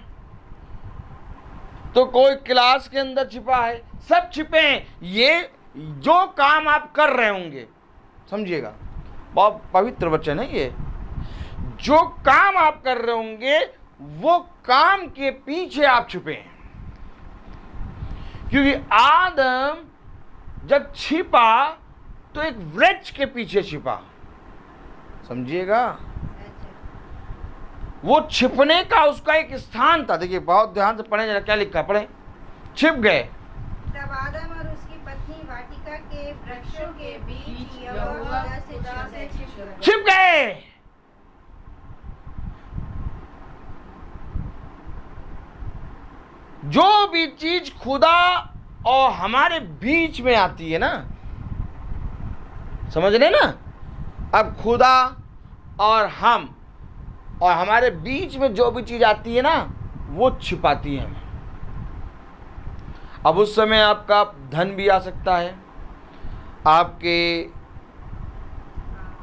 S2: तो कोई क्लास के अंदर छिपा है। सब छिपे हैं। ये जो काम आप कर रहे होंगे, समझिएगा, बहुत पवित्र वचन है ये, जो काम आप कर रहे होंगे वो काम के पीछे आप छुपे हैं। क्योंकि आदम जब छिपा तो एक वृक्ष के पीछे छिपा, समझिएगा। वो छिपने का उसका एक स्थान था। देखिए बहुत ध्यान से पढ़े जरा, क्या लिखा है, पढ़े। छिप गए।
S3: तब आदम और उसकी पत्नी वाटिका के वृक्षों के बीच यहोवा से
S2: छिप गए। जो भी चीज खुदा और हमारे बीच में आती है ना, समझ रहे ना, अब खुदा और हम और हमारे बीच में जो भी चीज आती है ना वो छिपाती है हमें। अब उस समय आपका धन भी आ सकता है, आपके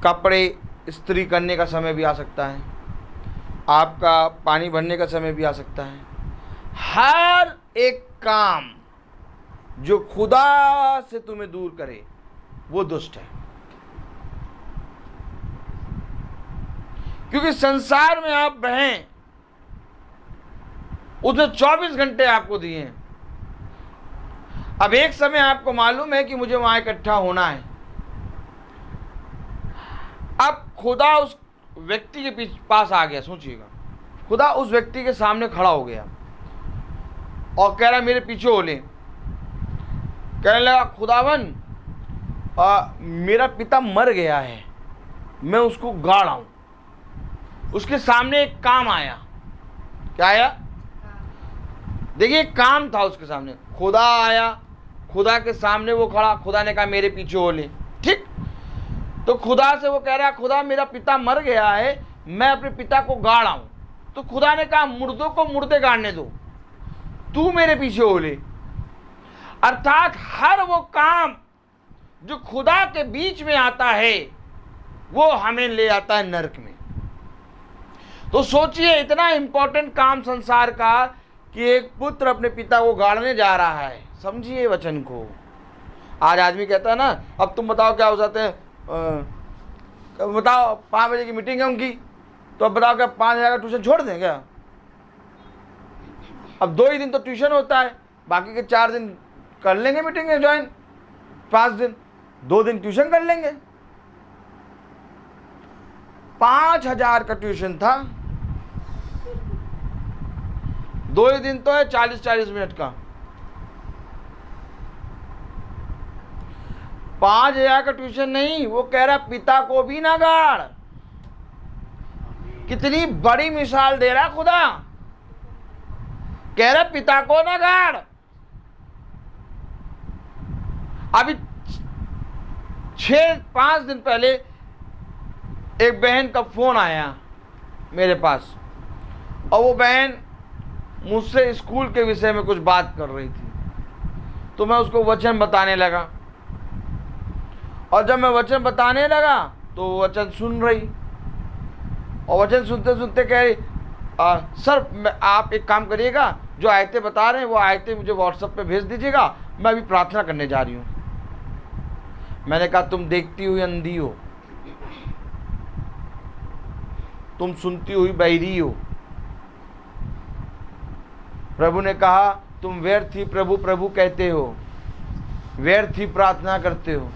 S2: कपड़े इस्त्री करने का समय भी आ सकता है, आपका पानी भरने का समय भी आ सकता है। हर एक काम जो खुदा से तुम्हें दूर करे वो दुष्ट है। क्योंकि संसार में आप बहें, उसने 24 घंटे आपको दिए हैं। अब एक समय आपको मालूम है कि मुझे वहां इकट्ठा होना है। अब खुदा उस व्यक्ति के पास आ गया, सोचिएगा, खुदा उस व्यक्ति के सामने खड़ा हो गया और कह रहा मेरे पीछे हो ले। कहने लगा खुदावन मेरा पिता मर गया है, मैं उसको गाड़ आऊं। उसके सामने एक काम आया। क्या आया? देखिए काम था उसके सामने। खुदा आया, खुदा के सामने वो खड़ा, खुदा ने कहा मेरे पीछे हो ले। ठीक, तो खुदा से वो कह रहा खुदा मेरा पिता मर गया है, मैं अपने पिता को गाड़ आऊं। तो खुदा ने कहा मुर्दों को मुर्दे गाड़ने दो, तू मेरे पीछे हो ले। अर्थात हर वो काम जो खुदा के बीच में आता है वो हमें ले आता है नरक में। तो सोचिए इतना इंपॉर्टेंट काम संसार का कि एक पुत्र अपने पिता को गाड़ने जा रहा है। समझिए वचन को। आज आदमी कहता है ना, अब तुम बताओ क्या हो जाते हैं, बताओ 5 बजे की मीटिंग है उनकी, तो अब बताओ क्या 5,000 का ट्यूशन छोड़ दें क्या? अब 2 ही दिन तो ट्यूशन होता है, बाकी के 4 दिन कर लेंगे मीटिंग में ज्वाइन, 5 दिन 2 दिन ट्यूशन कर लेंगे। 5,000 का ट्यूशन था, 2 ही दिन तो है 40-40 मिनट का। 5,000 का ट्यूशन नहीं, वो कह रहा पिता को भी ना गाड़। कितनी बड़ी मिसाल दे रहा खुदा, कह रहा पिता को ना गाड़। अभी 6-5 दिन पहले एक बहन का फोन आया मेरे पास, और वो बहन मुझसे स्कूल के विषय में कुछ बात कर रही थी। तो मैं उसको वचन बताने लगा, और जब मैं वचन बताने लगा तो वो वचन सुन रही, और वचन सुनते सुनते कह रही सर आप एक काम करिएगा, जो आयतें बता रहे हैं वो आयतें मुझे व्हाट्सएप पे भेज दीजिएगा, मैं अभी प्रार्थना करने जा रही हूँ। मैंने कहा तुम देखती हुई अंधी हो, तुम सुनती हुई बहरी हो। प्रभु ने कहा तुम व्यर्थ ही प्रभु प्रभु कहते हो, व्यर्थ ही प्रार्थना करते हो।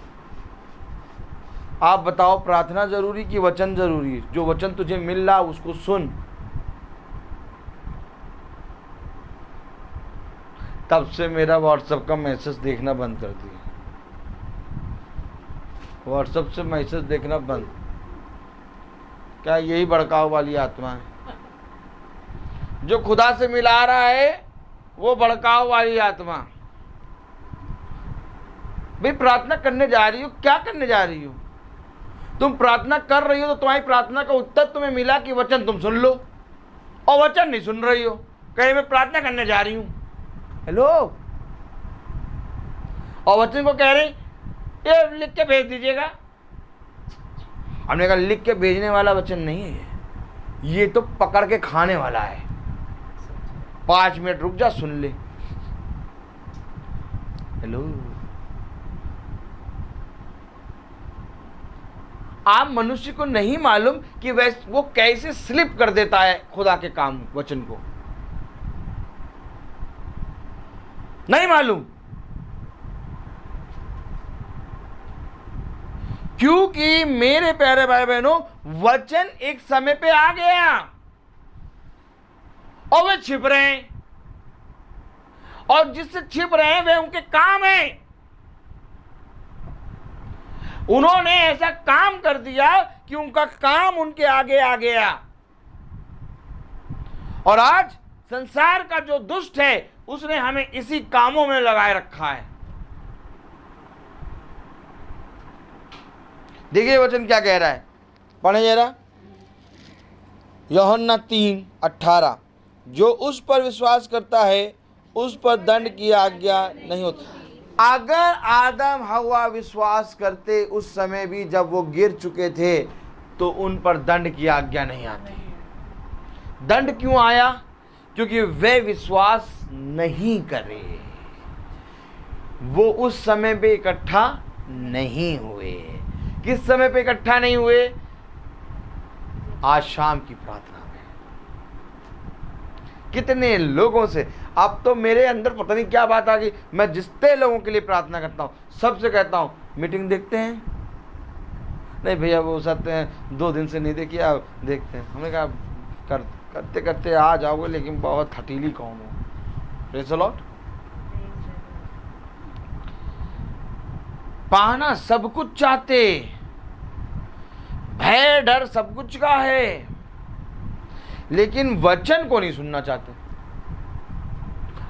S2: आप बताओ प्रार्थना जरूरी कि वचन जरूरी है? जो वचन तुझे मिल रहा उसको सुन। तब से मेरा व्हाट्सएप का मैसेज देखना बंद कर दिया, व्हाट्सएप से मैसेज देखना बंद। क्या यही भड़काव वाली आत्मा है? जो खुदा से मिला रहा है वो भड़काव वाली आत्मा। भाई प्रार्थना करने जा रही हो, क्या करने जा रही हो? तुम प्रार्थना कर रही हो तो तुम्हारी प्रार्थना का उत्तर तुम्हें मिला कि वचन तुम सुन लो, और वचन नहीं सुन रही हो, कहीं मैं प्रार्थना करने जा रही हूं। हेलो, और वचन को कह रही ये लिख के भेज दीजिएगा। हमने कहा लिख के भेजने वाला वचन नहीं है ये तो पकड़ के खाने वाला है। 5 मिनट रुक जा, सुन ले। हेलो, आप मनुष्य को नहीं मालूम कि वो कैसे स्लिप कर देता है खुदा के काम वचन को, नहीं मालूम। क्योंकि मेरे प्यारे भाई बहनों, वचन एक समय पे आ गया और वे छिप रहे हैं, और जिससे छिप रहे हैं वे उनके काम हैं। उन्होंने ऐसा काम कर दिया कि उनका काम उनके आगे आ गया, और आज संसार का जो दुष्ट है उसने हमें इसी कामों में लगाए रखा है। देखिए वचन क्या कह रहा है, पढ़े जरा। यूहन्ना 3:18, जो उस पर विश्वास करता है उस पर दंड की आज्ञा नहीं होती। अगर आदम हवा विश्वास करते उस समय भी जब वो गिर चुके थे तो उन पर दंड की आज्ञा नहीं आती। दंड क्यों आया? क्योंकि वे विश्वास नहीं करे, वो उस समय पे इकट्ठा नहीं हुए। किस समय पे इकट्ठा नहीं हुए? आज शाम की प्रार्थना में। कितने लोगों से, अब तो मेरे अंदर पता नहीं क्या बात आ गई, मैं जितने लोगों के लिए प्रार्थना करता हूँ सबसे कहता हूँ मीटिंग देखते हैं। नहीं भैया वो सत्य हैं, 2 दिन से नहीं देखी, आप देखते हैं। हमने कहा करते करते आ जाओगे, लेकिन बहुत हटीली कौन हो। Praise the Lord. पाना सब कुछ चाहते, भय डर सब कुछ का है, लेकिन वचन को नहीं सुनना चाहते।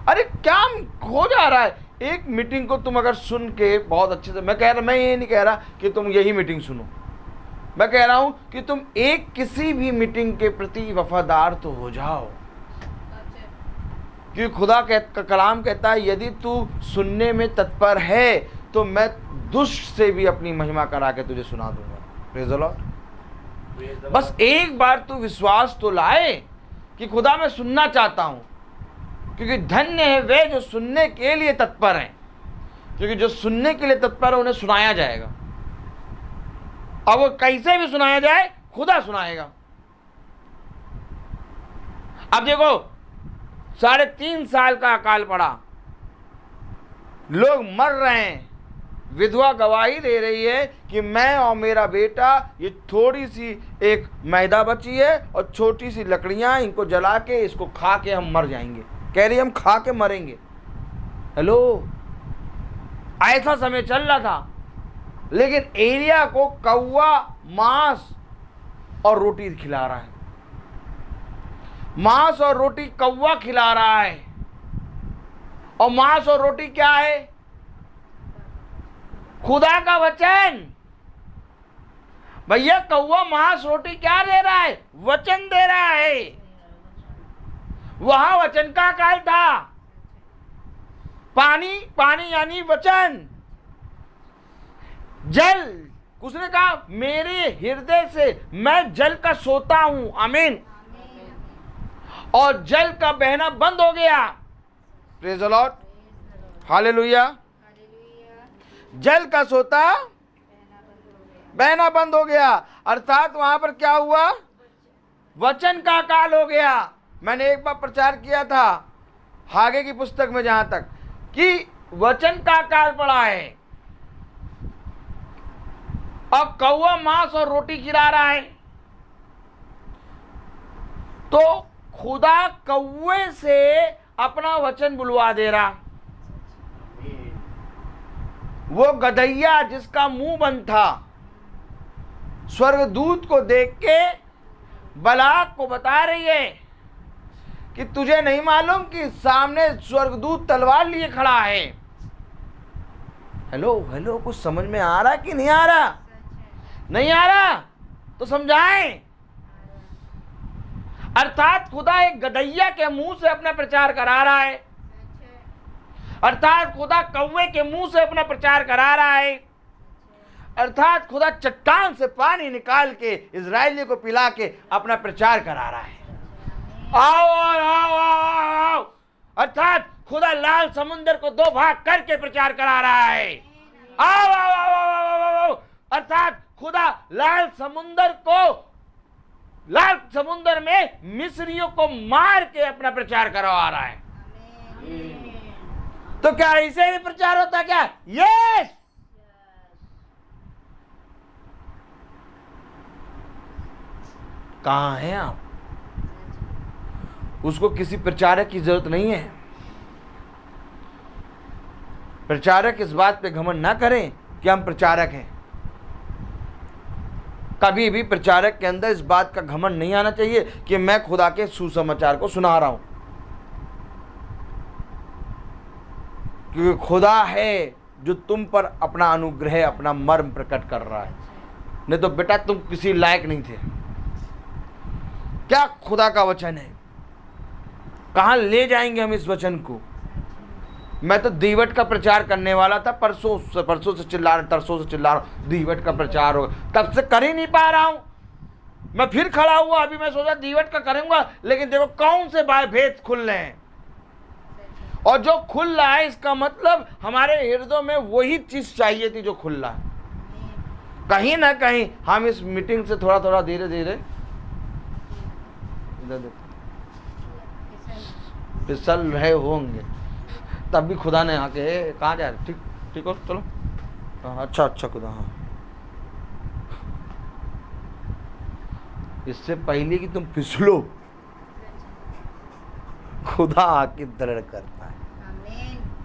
S2: अरे क्या हो जा रहा है? एक मीटिंग को तुम अगर सुन के बहुत अच्छे से, मैं ये नहीं कह रहा कि तुम यही मीटिंग सुनो, मैं कह रहा हूं कि तुम एक किसी भी मीटिंग के प्रति वफादार तो हो जाओ। क्योंकि खुदा का कलाम कहता है यदि तू सुनने में तत्पर है तो मैं दुष्ट से भी अपनी महिमा करा के तुझे सुना दूंगा। Praise the Lord. बस एक बार तू विश्वास तो लाए कि खुदा मैं सुनना चाहता हूं, क्योंकि धन्य है वे जो सुनने के लिए तत्पर हैं, क्योंकि जो सुनने के लिए तत्पर है उन्हें सुनाया जाएगा। अब वो कैसे भी सुनाया जाए, खुदा सुनाएगा। अब देखो 3.5 साल का अकाल पड़ा, लोग मर रहे हैं, विधवा गवाही दे रही है कि मैं और मेरा बेटा, ये थोड़ी सी एक मैदा बची है और छोटी सी लकड़ियां, इनको जला के इसको खा के हम मर जाएंगे। कह रही हम खा के मरेंगे। हेलो, ऐसा समय चल रहा था, लेकिन एलिया को कौवा मांस और रोटी खिला रहा है। मांस और रोटी कौवा खिला रहा है, और मांस और रोटी क्या है? खुदा का वचन। भैया कौवा मांस रोटी क्या दे रहा है? वचन दे रहा है। वहां वचन का काल था। पानी, पानी यानी वचन। जल, उसने कहा मेरे हृदय से मैं जल का सोता हूं। आमीन। और जल का बहना बंद हो गया। Praise the Lord, hallelujah. जल का सोता बहना बंद हो गया, अर्थात वहां पर क्या हुआ? वचन का काल हो गया। मैंने एक बार प्रचार किया था हागे की पुस्तक में, जहां तक कि वचन का काल पड़ा है, और कौवा मांस और रोटी गिरा रहा है। तो खुदा कौवे से अपना वचन बुलवा दे रहा। वो गधैया जिसका मुंह बंद था, स्वर्गदूत को देख के बलाक को बता रही है कि तुझे नहीं मालूम कि सामने स्वर्गदूत तलवार लिए खड़ा है। हेलो हेलो, कुछ समझ में आ रहा कि नहीं आ रहा? नहीं आ रहा तो समझाएं। अर्थात खुदा एक गधैया के मुंह से अपना प्रचार करा रहा है, अर्थात खुदा कौवे के मुंह से अपना प्रचार करा रहा है, अर्थात खुदा चट्टान से पानी निकाल के इजरायलियों को पिला के अपना प्रचार करा रहा है। आओ आओ आओ आओ आओ। अर्थात खुदा लाल समुद्र को दो भाग करके प्रचार करा रहा है। आओ आओ आओ आओ आओ आओ। अर्थात खुदा लाल समुद्र में मिस्रियों को मार के अपना प्रचार करवा रहा है। तो क्या इसे भी प्रचार होता है क्या? यस। कहां हैं आप? उसको किसी प्रचारक की जरूरत नहीं है। प्रचारक इस बात पे घमंड ना करें कि हम प्रचारक हैं। कभी भी प्रचारक के अंदर इस बात का घमंड नहीं आना चाहिए कि मैं खुदा के सुसमाचार को सुना रहा हूं, क्योंकि खुदा है जो तुम पर अपना अनुग्रह, अपना मर्म प्रकट कर रहा है। नहीं तो बेटा तुम किसी लायक नहीं थे। क्या खुदा का वचन है? कहां ले जाएंगे हम इस वचन को? मैं तो दीवट का प्रचार करने वाला था, परसों से चिल्ला रहा हूं दीवट का प्रचार होगा, तब से कर ही नहीं पा रहा हूं। मैं फिर खड़ा हुआ, अभी मैं सोचा दीवट का करूंगा, लेकिन देखो कौन से भेद खुल रहे हैं। और जो खुल रहा है इसका मतलब हमारे हृदय में वही चीज चाहिए थी जो खुल रहा है। कहीं ना कहीं हम इस मीटिंग से थोड़ा थोड़ा धीरे धीरे फिसल रहे होंगे, तब भी खुदा ने आके कहाँ जा रहे? ठीक हो, चलो। अच्छा खुदा, हाँ। इससे पहले कि तुम फिसलो, खुदा आके दृढ़ करता है।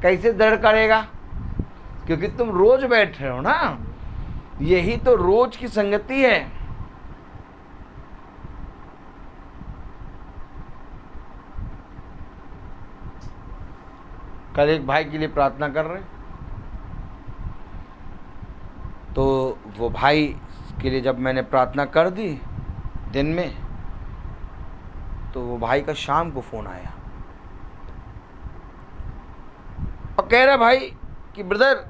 S2: कैसे दृढ़ करेगा? क्योंकि तुम रोज बैठ रहे हो ना। यही तो रोज की संगति है। कल एक भाई के लिए प्रार्थना कर रहे, तो वो भाई के लिए जब मैंने प्रार्थना कर दी दिन में, तो वो भाई का शाम को फ़ोन आया और कह रहा भाई कि ब्रदर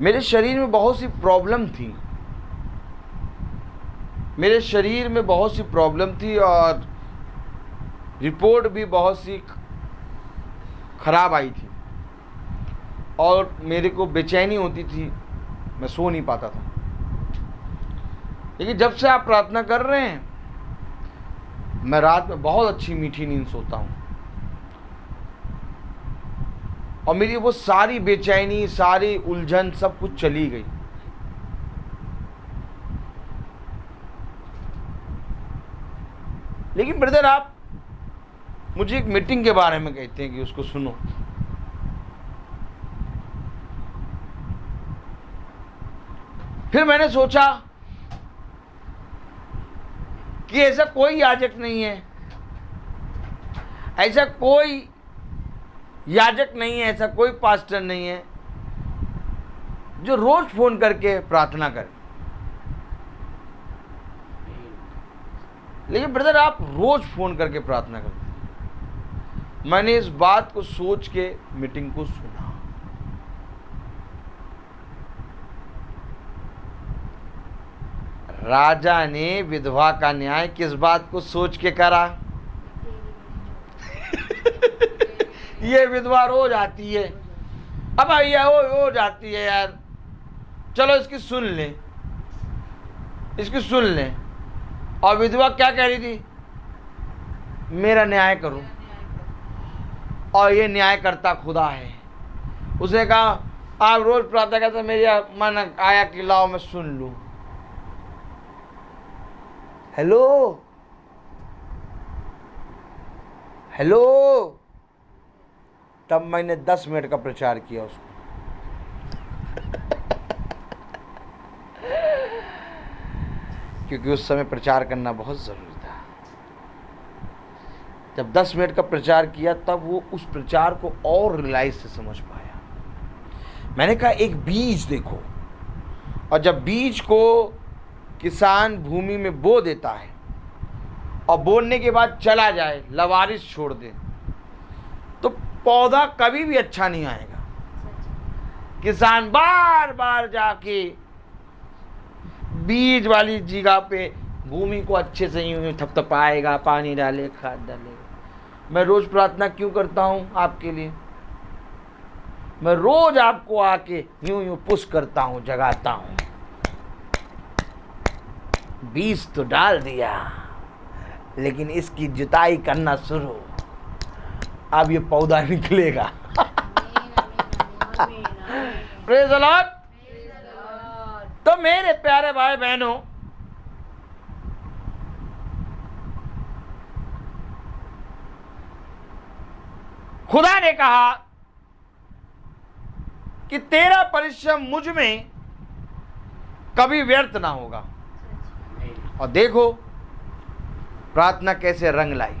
S2: मेरे शरीर में बहुत सी प्रॉब्लम थी, मेरे शरीर में बहुत सी प्रॉब्लम थी और रिपोर्ट भी बहुत सी खराब आई थी और मेरे को बेचैनी होती थी, मैं सो नहीं पाता था। लेकिन जब से आप प्रार्थना कर रहे हैं, मैं रात में बहुत अच्छी मीठी नींद सोता हूँ और मेरी वो सारी बेचैनी, सारी उलझन, सब कुछ चली गई। लेकिन ब्रदर आप मुझे एक मीटिंग के बारे में कहते हैं कि उसको सुनो। फिर मैंने सोचा कि ऐसा कोई याजक नहीं है, ऐसा कोई याजक नहीं है, ऐसा कोई पास्टर नहीं है जो रोज फोन करके प्रार्थना करे। लेकिन ब्रदर आप रोज फोन करके प्रार्थना करते। मैंने इस बात को सोच के मीटिंग को सुना। राजा ने विधवा का न्याय किस बात को सोच के करा? ये विधवा रोज आती है, अब भैया वो रोज आती है यार, चलो इसकी सुन लें, इसकी सुन लें। और विधवा क्या कह रही थी? मेरा न्याय करो। और ये न्याय करता खुदा है। उसने कहा आप रोज प्रार्थना करते, मेरा मन आया कि लाओ मैं सुन लूं। हेलो हेलो, तब मैंने 10 मिनट का प्रचार किया उसको। क्योंकि उस समय प्रचार करना बहुत जरूरी था। जब 10 मिनट का प्रचार किया तब वो उस प्रचार को और रियलाइज से समझ पाया। मैंने कहा एक बीज देखो, और जब बीज को किसान भूमि में बो देता है और बोने के बाद चला जाए, लवारिस छोड़ दे, तो पौधा कभी भी अच्छा नहीं आएगा। किसान बार बार जाके बीज वाली जगह पे भूमि को अच्छे से यूं थपथपाएगा, पानी डाले, खाद डालेगा। मैं रोज प्रार्थना क्यों करता हूं आपके लिए? मैं रोज आपको आके यूं यूं पुश करता हूं, जगाता हूं। बीज तो डाल दिया, लेकिन इसकी जुताई करना शुरू, अब ये पौधा निकलेगा। Praise the Lord. तो मेरे प्यारे भाई बहनों, खुदा ने कहा कि तेरा परिश्रम मुझ में कभी व्यर्थ ना होगा। और देखो प्रार्थना कैसे रंग लाई।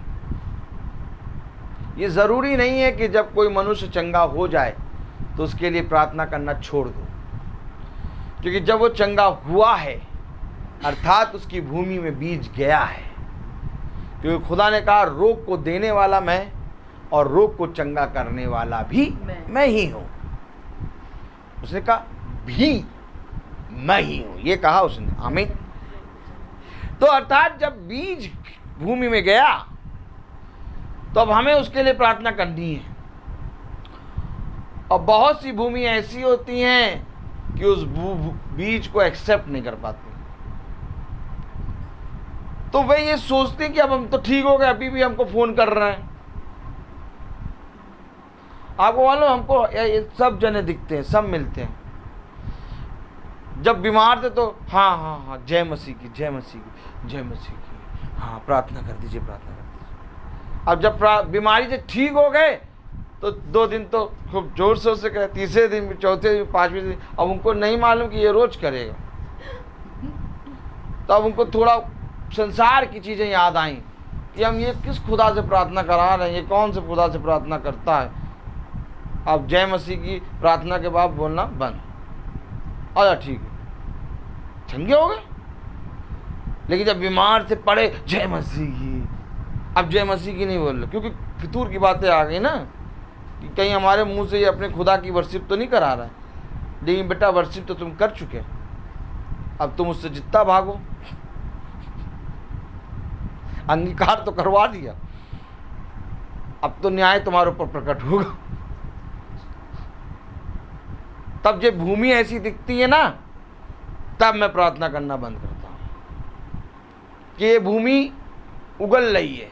S2: ये जरूरी नहीं है कि जब कोई मनुष्य चंगा हो जाए तो उसके लिए प्रार्थना करना छोड़ दो, क्योंकि जब वो चंगा हुआ है अर्थात उसकी भूमि में बीज गया है। क्योंकि खुदा ने कहा रोग को देने वाला मैं और रोग को चंगा करने वाला भी मैं ही हूं। उसने कहा भी मैं ही हूं, ये कहा उसने। आमीन। तो अर्थात जब बीज भूमि में गया तो अब हमें उसके लिए प्रार्थना करनी है। और बहुत सी भूमि ऐसी होती हैं कि उस बीज को एक्सेप्ट नहीं कर पाती, तो वे ये सोचते हैं कि अब हम तो ठीक हो गए, अभी भी हमको फोन कर रहे हैं। आपको मालूम, हमको ये सब जने दिखते हैं, सब मिलते हैं। जब बीमार थे तो हाँ हाँ हाँ जय मसीह की, जय मसीह की, जय मसीह की, हाँ प्रार्थना कर दीजिए, प्रार्थना कर दीजिए। अब जब बीमारी से ठीक हो गए तो 2 दिन तो खूब जोर शोर से करे, तीसरे दिन भी, चौथे दिन, 5वें दिन। अब उनको नहीं मालूम कि ये रोज करेगा, तो अब उनको थोड़ा संसार की चीज़ें याद आई कि हम ये किस खुदा से प्रार्थना करा रहे हैं, ये कौन से खुदा से प्रार्थना करता है। अब जय मसीह की प्रार्थना के बाद बोलना बंद। अच्छा ठीक है, चंगे हो गए। लेकिन जब बीमार से पड़े जय मसीह की, अब जय मसीह की नहीं बोल रहे, क्योंकि फितूर की बातें आ गई ना, कि कहीं हमारे मुंह से ये अपने खुदा की वर्शिप तो नहीं करा रहा है। लेकिन बेटा वर्शिप तो तुम कर चुके, अब तुम उससे जितना भागो, अंगीकार तो करवा दिया, अब तो न्याय तुम्हारे ऊपर प्रकट होगा। तब जब भूमि ऐसी दिखती है ना, तब मैं प्रार्थना करना बंद करता हूं कि ये भूमि उगल रही है।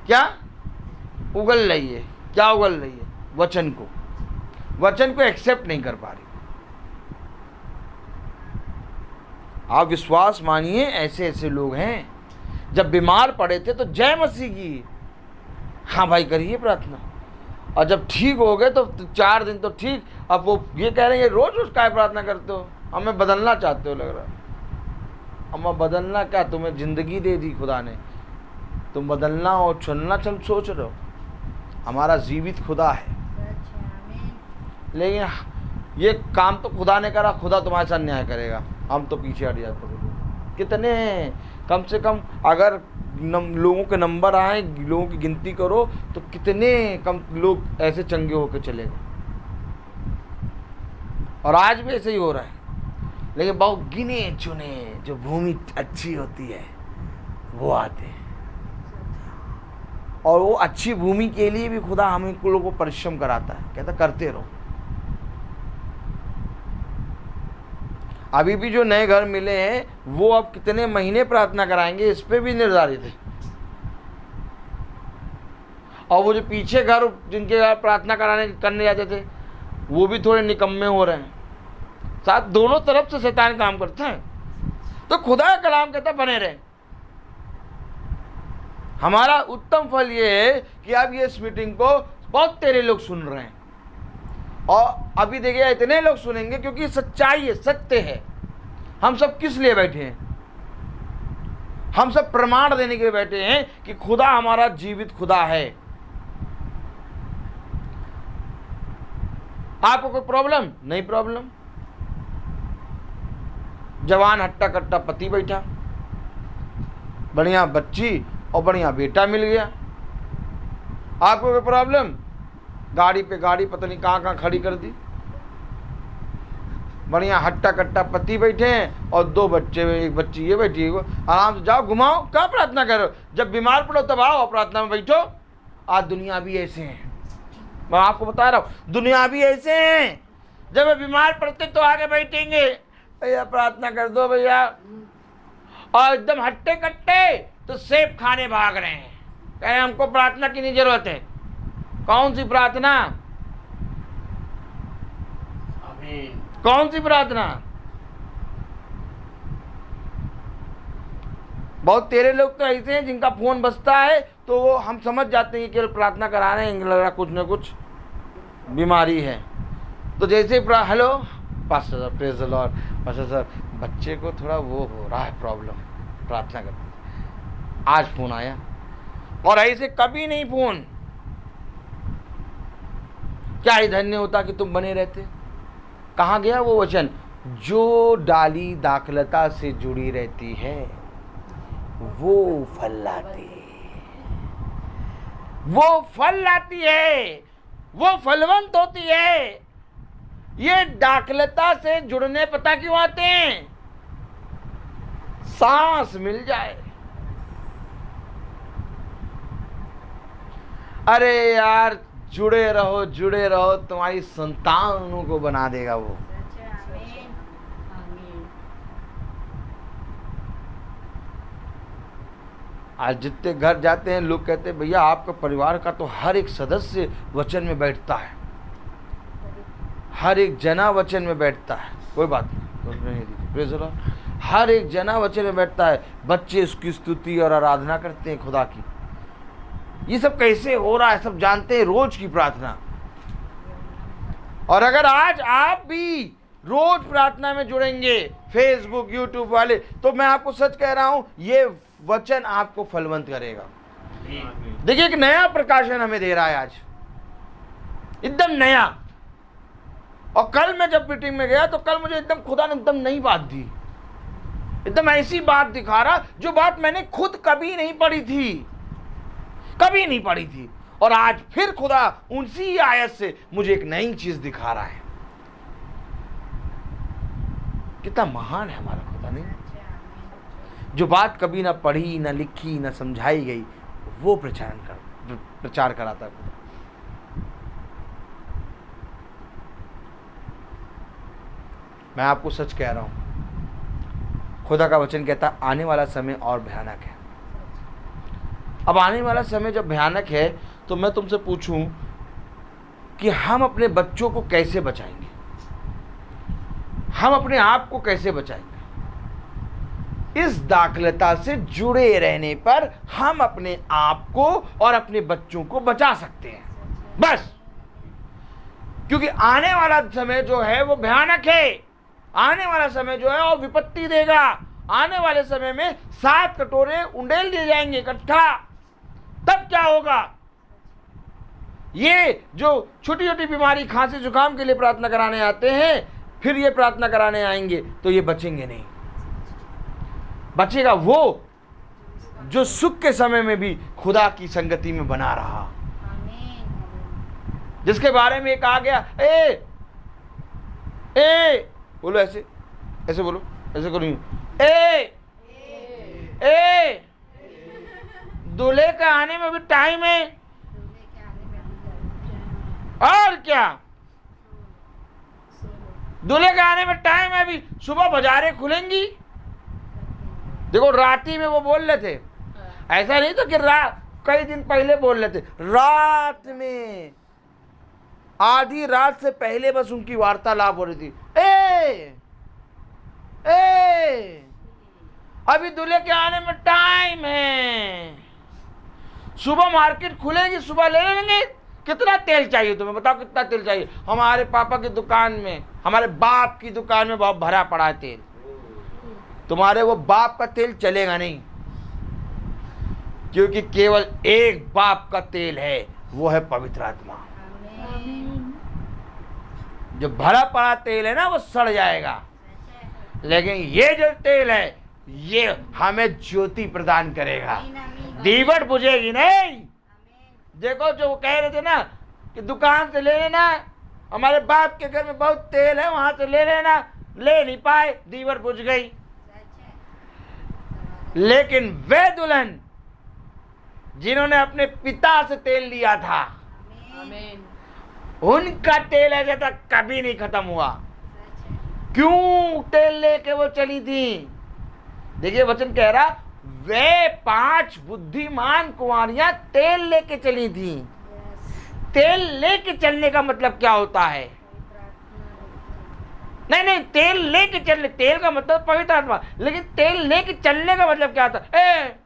S2: क्या उगल रही है? क्या उगल रही है? वचन को एक्सेप्ट नहीं कर पा रही। आप विश्वास मानिए, ऐसे ऐसे लोग हैं, जब बीमार पड़े थे तो जय मसीह की, हाँ भाई करिए प्रार्थना, और जब ठीक हो गए तो 4 दिन तो ठीक। अब वो ये कह रहे हैं रोज रोज काय प्रार्थना करते हो, हमें बदलना चाहते हो लग रहा है। अम्मा बदलना क्या, तुम्हें जिंदगी दे दी खुदा ने, तुम बदलना और चलना सोच रहे हो। हमारा जीवित खुदा है, लेकिन ये काम तो खुदा ने करा, खुदा तुम्हारे साथ न्याय करेगा, हम तो पीछे हट जाते हैं। कितने कम से कम अगर लोगों के नंबर आए, लोगों की गिनती करो तो कितने कम लोग ऐसे चंगे होकर चले गए। और आज भी ऐसे ही हो रहा है। लेकिन बहुत गिने चुने जो भूमि अच्छी होती है वो आते हैं, और वो अच्छी भूमि के लिए भी खुदा हम लोगों को परिश्रम कराता है, कहता करते रहो। अभी भी जो नए घर मिले हैं वो अब कितने महीने प्रार्थना कराएंगे इस पे भी निर्धारित है। और वो जो पीछे घर जिनके घर प्रार्थना करने जाते थे वो भी थोड़े निकम्मे हो रहे हैं। साथ दोनों तरफ से शैतान काम करता है। तो खुदा का कलाम कहता बने रहे। हमारा उत्तम फल ये है कि अब ये इस मीटिंग को बहुत तेरे लोग सुन रहे हैं, और अभी देखिए इतने लोग सुनेंगे क्योंकि सच्चाई है, सत्य है। हम सब किस लिए बैठे हैं? हम सब प्रमाण देने के लिए बैठे हैं कि खुदा हमारा जीवित खुदा है। आपको कोई प्रॉब्लम? नहीं प्रॉब्लम। जवान हट्टा कट्टा पति बैठा, बढ़िया बच्ची और बढ़िया बेटा मिल गया। आपको कोई प्रॉब्लम? गाड़ी पे गाड़ी पता नहीं कहाँ कहाँ खड़ी कर दी, बढ़िया हट्टा कट्टा पति बैठे हैं और 2 बच्चे, एक बच्ची ये बैठी है, आराम से जाओ घुमाओ, क्या प्रार्थना करो? जब बीमार पड़ो तब आओ प्रार्थना में बैठो। आज दुनिया भी ऐसे हैं, मैं आपको बता रहा हूँ, दुनिया भी ऐसे हैं। जब वे बीमार पड़ते तो आगे बैठेंगे, भैया प्रार्थना कर दो भैया, और एकदम हट्टे कट्टे तो सेब खाने भाग रहे हैं, कह रहे हमको प्रार्थना की नहीं जरूरत है। कौन सी प्रार्थना? आमीन। कौन सी प्रार्थना? बहुत तेरे लोग तो ऐसे हैं जिनका फोन बजता है तो वो हम समझ जाते हैं कि केवल प्रार्थना करा रहे हैं, लग रहा कुछ ना कुछ बीमारी है। तो जैसे हेलो पास्टर साहब, प्रेज द लॉर्ड, पास्टर साहब बच्चे को थोड़ा वो हो रहा है प्रॉब्लम, प्रार्थना करते। आज फोन आया, और ऐसे कभी नहीं फोन। क्या ही धन्य होता कि तुम बने रहते। कहाँ गया वो वचन? जो डाली दाखलता से जुड़ी रहती है वो फल लाती है, वो फल लाती है, वो फलवंत होती है। ये दाखलता से जुड़ने पता क्यों आते हैं? सांस मिल जाए। अरे यार जुड़े रहो, तुम्हारी संतानों को बना देगा वो। आज जितने घर जाते हैं लोग कहते हैं भैया आपका परिवार का तो हर एक सदस्य वचन में बैठता है, हर एक जना वचन में बैठता है। कोई बात नहीं, प्रेज़ द लॉर्ड। हर एक जना वचन में बैठता है, बच्चे उसकी स्तुति और आराधना करते हैं खुदा की। ये सब कैसे हो रहा है सब जानते हैं, रोज की प्रार्थना। और अगर आज आप भी रोज प्रार्थना में जुड़ेंगे, फेसबुक यूट्यूब वाले, तो मैं आपको सच कह रहा हूं ये वचन आपको फलवंत करेगा। देखिए एक नया प्रकाशन हमें दे रहा है आज, एकदम नया। और कल मैं जब मीटिंग में गया तो कल मुझे एकदम खुदा ने एकदम नई बात दी, एकदम ऐसी बात दिखा रहा जो बात मैंने खुद कभी नहीं पढ़ी थी, कभी नहीं पढ़ी थी। और आज फिर खुदा उसी आयत से मुझे एक नई चीज दिखा रहा है। कितना महान है हमारा खुदा, नहीं? जो बात कभी ना पढ़ी ना लिखी ना समझाई गई वो प्रचार कराता है खुदा। मैं आपको सच कह रहा हूं, खुदा का वचन कहता आने वाला समय और भयानक है। अब आने वाला समय जब भयानक है तो मैं तुमसे पूछूं कि हम अपने बच्चों को कैसे बचाएंगे, हम अपने आप को कैसे बचाएंगे? इस दाखलता से जुड़े रहने पर हम अपने आप को और अपने बच्चों को बचा सकते हैं, बस। क्योंकि आने वाला समय जो है वो भयानक है। आने वाला समय जो है वो विपत्ति देगा। आने वाले समय में 7 कटोरे उंडेल दिए जाएंगे इकट्ठा। तब क्या होगा? ये जो छोटी छोटी बीमारी खांसी जुकाम के लिए प्रार्थना कराने आते हैं, फिर ये प्रार्थना कराने आएंगे तो ये बचेंगे नहीं। बचेगा वो जो सुख के समय में भी खुदा की संगति में बना रहा, जिसके बारे में कहा गया ए बोलो, ऐसे ऐसे बोलो, ऐसे करो, ए दूल्हे का आने में भी टाइम है। और क्या, दूल्हे का आने में टाइम है। अभी सुबह बाजारें खुलेंगी। देखो राती में वो बोल रहे थे, ऐसा नहीं तो कि कई दिन पहले बोल रहे थे, रात में आधी रात से पहले बस उनकी वार्तालाप हो रही थी। अभी दूल्हे के आने में टाइम है। सुबह मार्केट खुलेगी, सुबह ले लेंगे। कितना तेल चाहिए तुम्हें, बताओ कितना तेल चाहिए? हमारे पापा की दुकान में, हमारे बाप की दुकान में बहुत भरा पड़ा है तेल। तुम्हारे वो बाप का तेल चलेगा नहीं। क्योंकि केवल एक बाप का तेल है, वो है पवित्र आत्मा। जो भरा पड़ा तेल है ना वो सड़ जाएगा, लेकिन ये जो तेल है ये हमें ज्योति प्रदान करेगा। दीवट बुझेगी नहीं। देखो जो वो कह रहे थे ना कि दुकान से ले लेना, हमारे बाप के घर में बहुत तेल है, वहां से ले लेना, ले नहीं पाए, दीवट बुझ गई। लेकिन वे दुल्हन जिन्होंने अपने पिता से तेल लिया था, उनका तेल ऐसा तक कभी नहीं खत्म हुआ। क्यों तेल लेके वो चली थी? देखिए वचन कह रहा, वे 5 बुद्धिमान कुंवारियां तेल लेके चली थी। तेल लेके चलने का मतलब क्या होता है? नहीं, तेल लेके चलने, तेल का मतलब पवित्र आत्मा, लेकिन तेल लेके चलने का मतलब क्या होता है?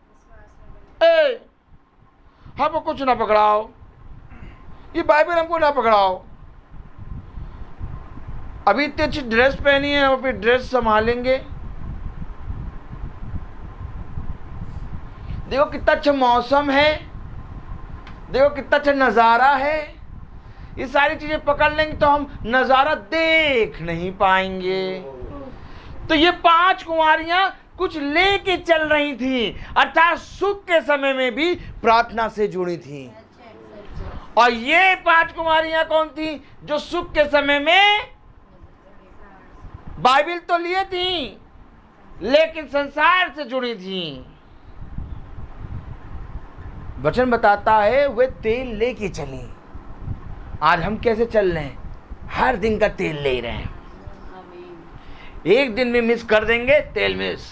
S2: हमको कुछ ना पकड़ाओ, ये बाइबल हमको ना पकड़ाओ। अभी इतनी अच्छी ड्रेस पहनी है, हम अपनी ड्रेस संभालेंगे। देखो कितना अच्छा मौसम है, देखो कितना अच्छा नज़ारा है। ये सारी चीजें पकड़ लेंगे तो हम नज़ारा देख नहीं पाएंगे। तो ये 5 कुंवारियां कुछ लेके चल रही थी, अर्थात सुख के समय में भी प्रार्थना से जुड़ी थी। और ये 5 कुंवारियां कौन थी? जो सुख के समय में बाइबल तो लिए थी, लेकिन संसार से जुड़ी थी। वचन बताता है वे तेल लेके चली। आज हम कैसे चल रहे हैं? हर दिन का तेल ले रहे हैं। एक दिन में मिस कर देंगे, तेल मिस,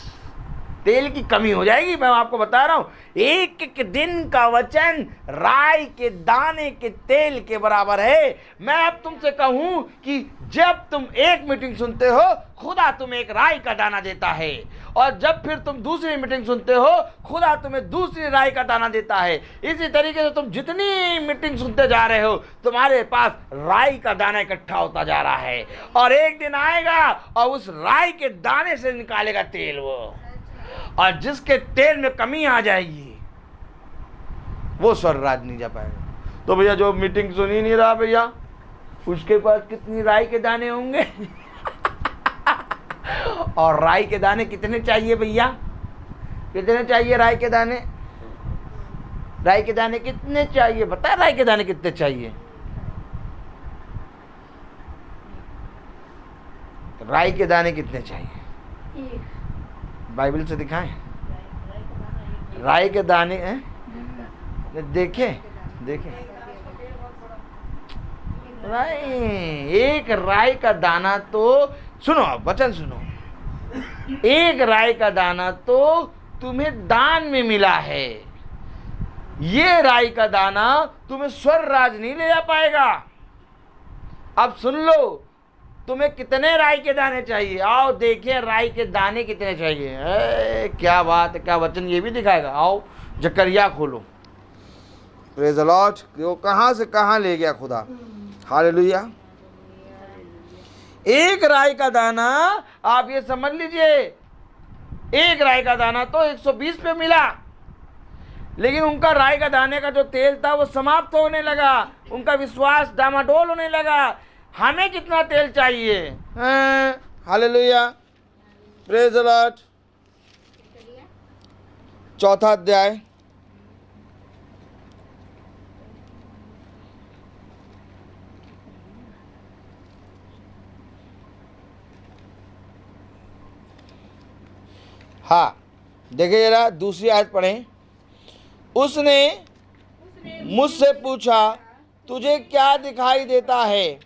S2: तेल की कमी हो जाएगी। मैं आपको बता रहा हूं, एक एक दिन का वचन राई के दाने के तेल के बराबर है। मैं अब तुमसे कहूं कि जब तुम एक मीटिंग सुनते हो, खुदा तुम्हें एक राई का दाना देता है, और जब फिर तुम दूसरी मीटिंग सुनते हो, खुदा तुम्हें दूसरी राई का दाना देता है। इसी तरीके से तुम जितनी मीटिंग सुनते जा रहे हो, तुम्हारे पास राई का दाना इकट्ठा होता जा रहा है, और एक दिन आएगा और उस राई के दाने से निकालेगा तेल वो, और जिसके तेल में कमी आ जाएगी वो स्वर्ग राज नहीं जा पाएगा। तो भैया जो मीटिंग सुन ही नहीं रहा भैया, उसके पास कितनी राई के दाने होंगे? और राई के दाने कितने चाहिए भैया? कितने चाहिए राई के दाने? राई के दाने कितने चाहिए? बता, राई के दाने कितने चाहिए? राई के दाने कितने चाहिए? बाइबल से दिखाएं। राई के दाने हैं, देखें राई, एक राई का दाना तो, सुनो वचन सुनो, एक राई का दाना तो तुम्हें दान में मिला है। ये राई का दाना तुम्हें स्वर्ग राज नहीं ले जा पाएगा। अब सुन लो, तुम्हें कितने राई के दाने चाहिए? आओ देखिए राई के दाने कितने चाहिए। क्या बात है, क्या वचन ये भी दिखाएगा। आओ जकरिया खोलो। Praise the Lord. वो कहां से कहां ले गया खुदा। हालेलुया। एक राई का दाना, आप ये समझ लीजिए, एक राई का दाना तो 120 पे मिला, लेकिन उनका राई का दाने का जो तेल था वो समाप्त होने लगा, उनका विश्वास डामाडोल होने लगा। हमें कितना तेल चाहिए? हालेलुया। Praise the Lord. 4था अध्याय, हाँ देखिए जरा दूसरी आयत पढ़ें। उसने मुझसे पूछा, तुझे क्या दिखाई देता है?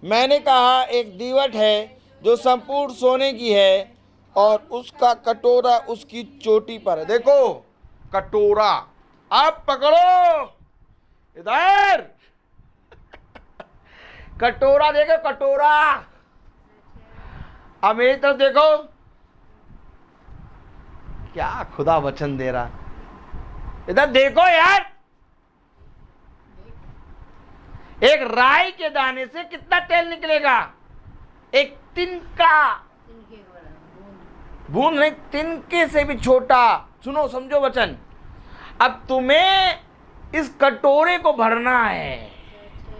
S2: मैंने कहा, एक दीवट है जो संपूर्ण सोने की है, और उसका कटोरा उसकी चोटी पर है। देखो कटोरा, आप पकड़ो इधर, कटोरा देखो, कटोरा। अब मेरी तरफ देखो, क्या खुदा वचन दे रहा। इधर देखो यार, एक राई के दाने से कितना तेल निकलेगा? एक तिनका, बूंद नहीं, तिनके से भी छोटा। सुनो समझो वचन। अब तुम्हें इस कटोरे को भरना है।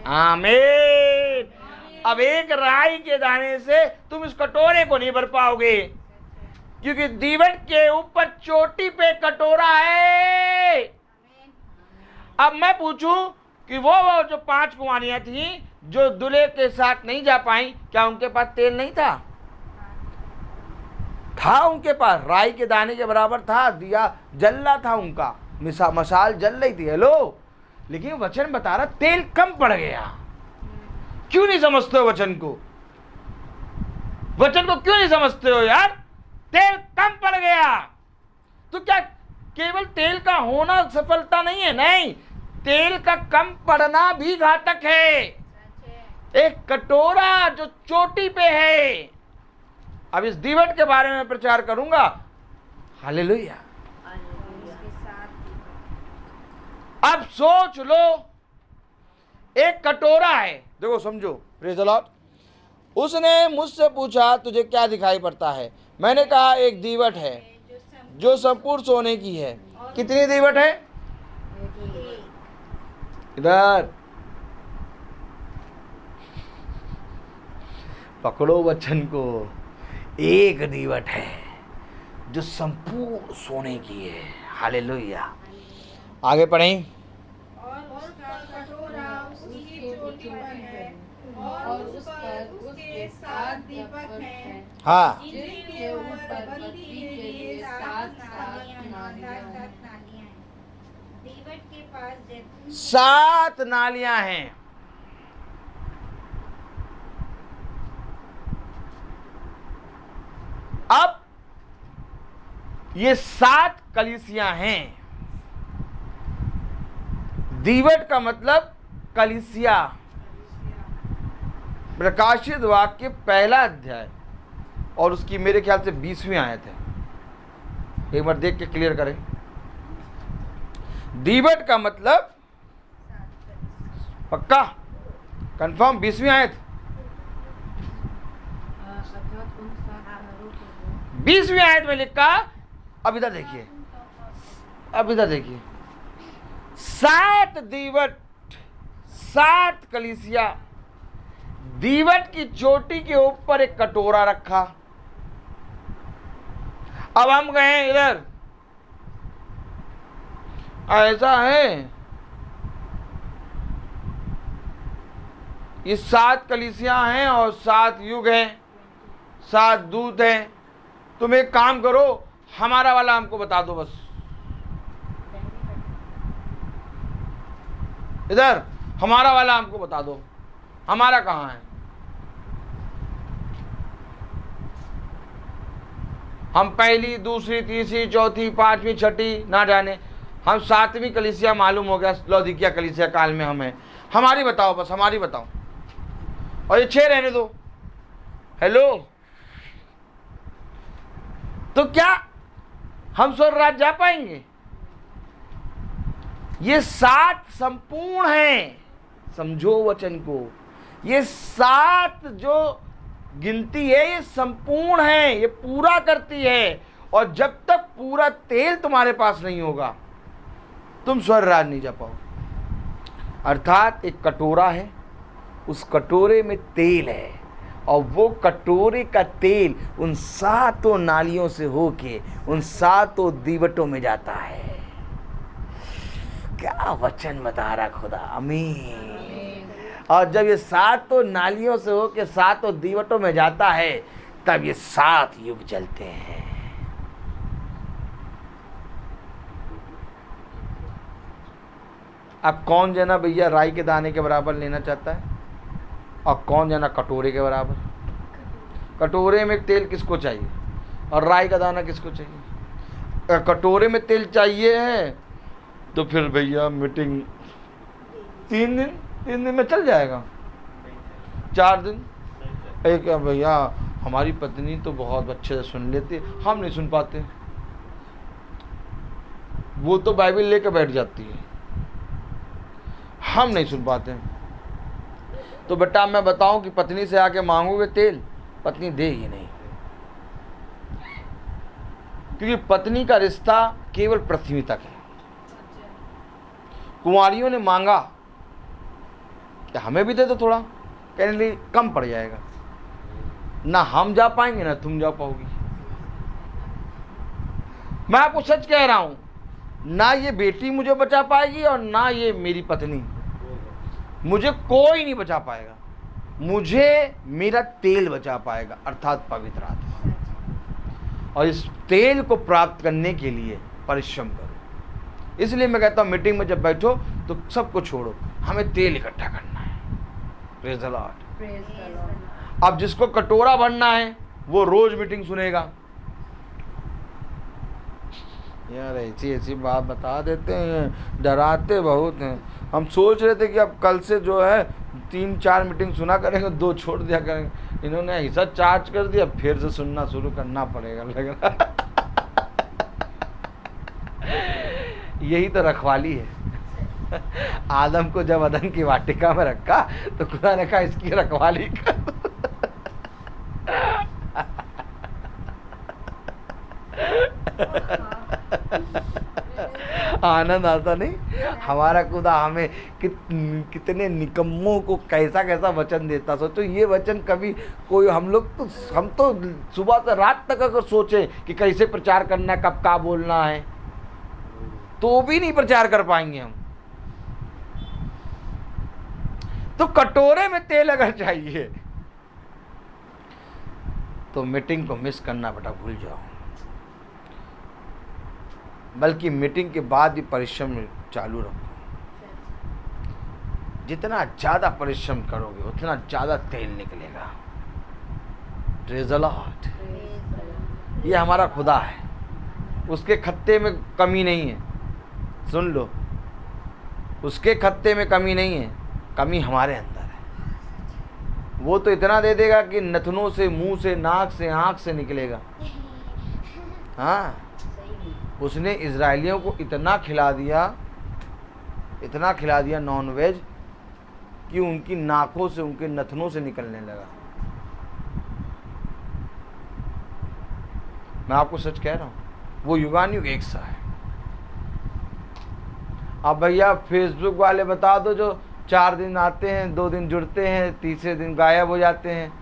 S2: आमीन। अब एक राई के दाने से तुम इस कटोरे को नहीं भर पाओगे, क्योंकि दीवट के ऊपर चोटी पे कटोरा है। अब मैं पूछूं कि वो जो 5 कुंवारियां थी जो दूल्हे के साथ नहीं जा पाई, क्या उनके पास तेल नहीं था? था उनके पास, राई के दाने के बराबर था, दिया जल रहा था उनका, मशाल जल रही थी। हेलो, लेकिन वचन बता रहा तेल कम पड़ गया। क्यों नहीं समझते हो वचन को? वचन को क्यों नहीं समझते हो यार? तेल कम पड़ गया तो क्या केवल तेल का होना सफलता नहीं है? नहीं, तेल का कम पड़ना भी घातक है। एक कटोरा जो चोटी पे है। अब इस दीवट के बारे में प्रचार करूंगा। हालेलुया। अब सोच लो, एक कटोरा है, देखो समझो, प्रेज़ द लॉर्ड। उसने मुझसे पूछा तुझे क्या दिखाई पड़ता है? मैंने कहा एक दीवट है जो संपूर्ण सोने की है। कितनी दीवट है? इधर पकड़ो वचन को। एक दीवट है जो संपूर्ण सोने की है। हालेलुया। आगे पढ़ें।
S3: और उसका कटोरा उसकी चोटी पर है और उस पर उसके 7 दीपक हैं।
S2: हाँ,
S3: जिनके ऊपर बत्ती के लिए 7 नालियां हैं। दीवट के पास जैतून
S2: 7 नालियां हैं। अब ये 7 कलीसियां हैं। दीवट का मतलब कलीसिया। प्रकाशित वाक्य 1 अध्याय और उसकी मेरे ख्याल से 20वीं आयत है। एक बार देख के क्लियर करें। दीवट का मतलब पक्का कंफर्म 20वीं आयत। 20वीं आयत में लिखा। अब इधर देखिए, अब इधर देखिए, 7 दीवट, 7 कलीसिया। दीवट की चोटी के ऊपर एक कटोरा रखा। अब हम गए इधर, ऐसा है, ये 7 कलीसियां हैं और 7 युग हैं, 7 दूत हैं। तुम एक काम करो, हमारा वाला हमको बता दो बस। इधर हमारा वाला हमको बता दो, हमारा कहाँ है? हम पहली, दूसरी, तीसरी, चौथी, 5वीं, 6ठी ना जाने, हम 7वीं कलीसिया मालूम हो गया, लौदीकिया कलीसिया काल में हम हैं। हमारी बताओ बस, हमारी बताओ, और ये 6 रहने दो। हेलो, तो क्या हम स्वर्ग राज्य जा पाएंगे? ये 7 संपूर्ण हैं। समझो वचन को, ये 7 जो गिनती है ये संपूर्ण है, ये पूरा करती है। और जब तक पूरा तेल तुम्हारे पास नहीं होगा तुम स्वर्ग राज्य नहीं जा पाओ। अर्थात एक कटोरा है, उस कटोरे में तेल है, और वो कटोरे का तेल उन 7 नालियों से होके उन 7 दीवटों में जाता है। क्या वचन बता रहा खुदा। आमीन। और जब ये 7 नालियों से होके 7 दीवटों में जाता है तब ये 7 युग चलते हैं। अब कौन जना भैया राई के दाने के बराबर लेना चाहता है, और कौन जना कटोरे के बराबर? कटोरे में तेल किसको चाहिए और राई का दाना किसको चाहिए? कटोरे में तेल चाहिए है तो फिर भैया मीटिंग 3 दिन में चल जाएगा, 4 दिन। एक भैया हमारी पत्नी तो बहुत अच्छे से सुन लेती है, हम नहीं सुन पाते, वो तो बाइबल लेकर बैठ जाती है, हम नहीं सुन पाते। तो बेटा मैं बताऊं कि पत्नी से आके मांगोगे तेल, पत्नी देगी नहीं, क्योंकि पत्नी का रिश्ता केवल पृथ्वी तक है। कुंवारियों ने मांगा कि हमें भी दे दो थोड़ा, कहने लिए कम पड़ जाएगा, ना हम जा पाएंगे ना तुम जा पाओगी। मैं आपको सच कह रहा हूं, ना ये बेटी मुझे बचा पाएगी और ना ये मेरी पत्नी, मुझे कोई नहीं बचा पाएगा। मुझे मेरा तेल बचा पाएगा, अर्थात पवित्र आत्मा। और इस तेल को प्राप्त करने के लिए परिश्रम करो। इसलिए मैं कहता हूं मीटिंग में जब बैठो तो सबको छोड़ो, हमें तेल इकट्ठा करना है। Praise the Lord. अब जिसको कटोरा भरना है वो रोज मीटिंग सुनेगा। यार ऐसी ऐसी बात बता देते हैं, डराते बहुत हैं। हम सोच रहे थे कि अब कल से जो है 3-4 मीटिंग सुना करेंगे, 2 छोड़ दिया करेंगे। इन्होंने ऐसा चार्ज कर दिया, फिर से सुनना शुरू करना पड़ेगा लग रहा। यही तो रखवाली है। आदम को जब अदन की वाटिका में रखा तो खुदा ने कहा इसकी रखवाली कर। आनंद आता नहीं? हमारा खुदा हमें कितने निकम्मों को कैसा कैसा वचन देता। सोचो ये वचन कभी कोई हम तो सुबह से रात तक अगर सोचे कि कैसे प्रचार करना है, कब का बोलना है, तो भी नहीं प्रचार कर पाएंगे हम। तो कटोरे में तेल अगर चाहिए तो मीटिंग को मिस करना बेटा भूल जाओ, बल्कि मीटिंग के बाद भी परिश्रम चालू रखो। जितना ज़्यादा परिश्रम करोगे उतना ज़्यादा तेल निकलेगा। Praise the Lord. ये हमारा खुदा है, उसके खत्ते में कमी नहीं है। सुन लो, उसके खत्ते में कमी नहीं है, कमी हमारे अंदर है। वो तो इतना दे देगा कि नथनों से, मुंह से, नाक से, आँख से निकलेगा। हाँ, उसने इजराइलियों को इतना खिला दिया नॉन वेज कि उनकी नाकों से, उनके नथनों से निकलने लगा। मैं आपको सच कह रहा हूँ, वो युगानुयुग एक सा है। अब भैया फेसबुक वाले बता दो जो 4 दिन आते हैं, 2 दिन जुड़ते हैं, तीसरे दिन गायब हो जाते हैं,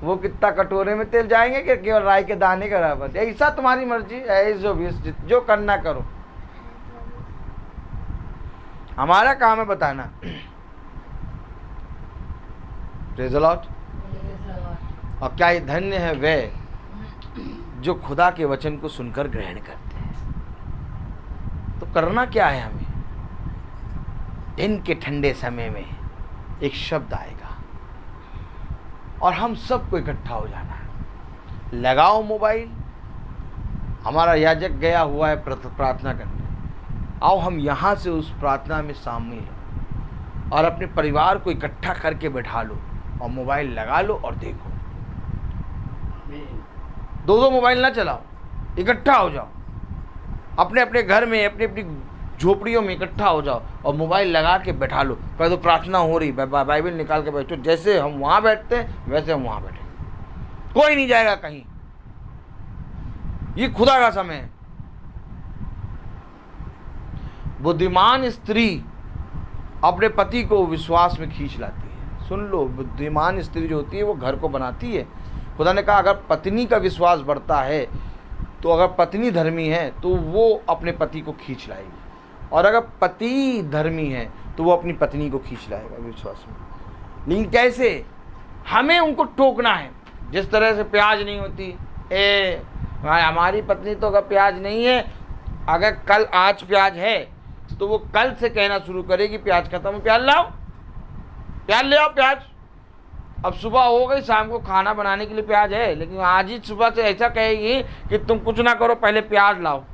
S2: वो कितना कटोरे में तेल जाएंगे कि केवल राई के दाने का बराबर। ऐसा तुम्हारी मर्जी है, जो करना करो। हमारा काम है बताना। Praise the Lord. और क्या ये धन्य है वे जो खुदा के वचन को सुनकर ग्रहण करते हैं। तो करना क्या है हमें? दिन के ठंडे समय में एक शब्द आएगा और हम सबको इकट्ठा हो जाना है। लगाओ मोबाइल, हमारा याजक गया हुआ है प्रार्थना करने, आओ हम यहाँ से उस प्रार्थना में शामिल हो और अपने परिवार को इकट्ठा करके बैठा लो और मोबाइल लगा लो और देखो। 2 मोबाइल ना चलाओ, इकट्ठा हो जाओ, अपने अपने घर में, अपनी अपनी झोपड़ियों में इकट्ठा हो जाओ और मोबाइल लगा के बैठा लो। कह दो प्रार्थना हो रही, बाइबल निकाल के बैठो। जैसे हम वहाँ बैठते हैं वैसे हम वहाँ बैठे, कोई नहीं जाएगा कहीं। ये खुदा का समय है। बुद्धिमान स्त्री अपने पति को विश्वास में खींच लाती है। सुन लो, बुद्धिमान स्त्री जो होती है वो घर को बनाती है। खुदा ने कहा अगर पत्नी का विश्वास बढ़ता है तो अगर पत्नी धर्मी है तो वो अपने पति को खींच लाएगी, और अगर पति धर्मी है तो वो अपनी पत्नी को खींच लाएगा विश्वास में। लेकिन कैसे? हमें उनको टोकना है। जिस तरह से प्याज नहीं होती, हमारी पत्नी तो अगर प्याज नहीं है, अगर कल आज प्याज है तो वो कल से कहना शुरू करेगी प्याज खत्म है, प्याज लाओ, प्याज ले आओ प्याज। अब सुबह हो गई, शाम को खाना बनाने के लिए प्याज है, लेकिन आज ही सुबह से ऐसा कहेगी कि तुम कुछ ना करो, पहले प्याज लाओ।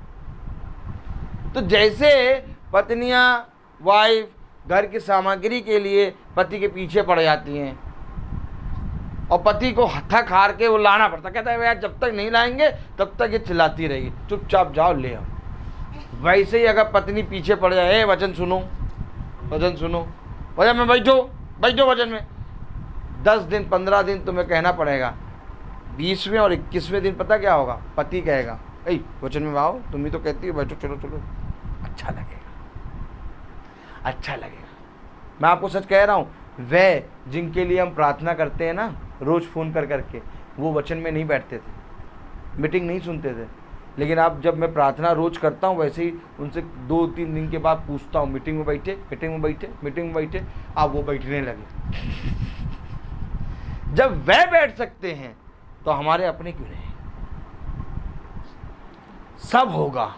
S2: तो जैसे पत्नियां, वाइफ घर की सामग्री के लिए पति के पीछे पड़ जाती हैं और पति को थक हार के वो लाना पड़ता, कहता है यार जब तक नहीं लाएंगे तब तक ये चिल्लाती रहेगी, चुपचाप जाओ ले आओ। वैसे ही अगर पत्नी पीछे पड़ जाए, वचन सुनो, वचन सुनो, वचन में बैठो, बैठो वचन में, 10 दिन 15 दिन तुम्हें कहना पड़ेगा। 20वें और 21वें दिन पता क्या होगा? पति कहेगा वचन में आओ, तुम ही तो कहती हो बैठो, चलो चलो, अच्छा लगेगा। अच्छा लगेगा। मैं आपको सच कह रहा हूँ, वह जिनके लिए हम प्रार्थना करते हैं ना रोज़ फ़ोन कर करके, वो वचन में नहीं बैठते थे, मीटिंग नहीं सुनते थे। लेकिन अब जब मैं प्रार्थना रोज़ करता हूँ, वैसे ही उनसे 2-3 दिन के बाद पूछता हूँ, मीटिंग में बैठे, मीटिंग में बैठे, मीटिंग में बैठे, अब वो बैठने लगे। जब वह बैठ सकते हैं तो हमारे अपने क्यों नहीं? सब होगा,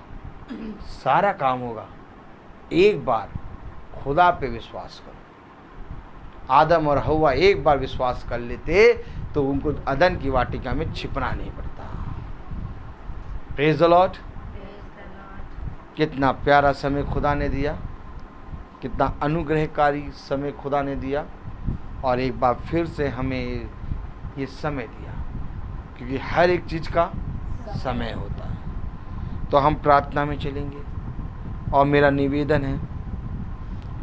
S2: सारा काम होगा। एक बार खुदा पे विश्वास करो। आदम और हव्वा एक बार विश्वास कर लेते तो उनको अदन की वाटिका में छिपना नहीं पड़ता। Praise the Lord. कितना प्यारा समय खुदा ने दिया, कितना अनुग्रहकारी समय खुदा ने दिया, और एक बार फिर से हमें ये समय दिया, क्योंकि हर एक चीज़ का समय होता है। तो हम प्रार्थना में चलेंगे, और मेरा निवेदन है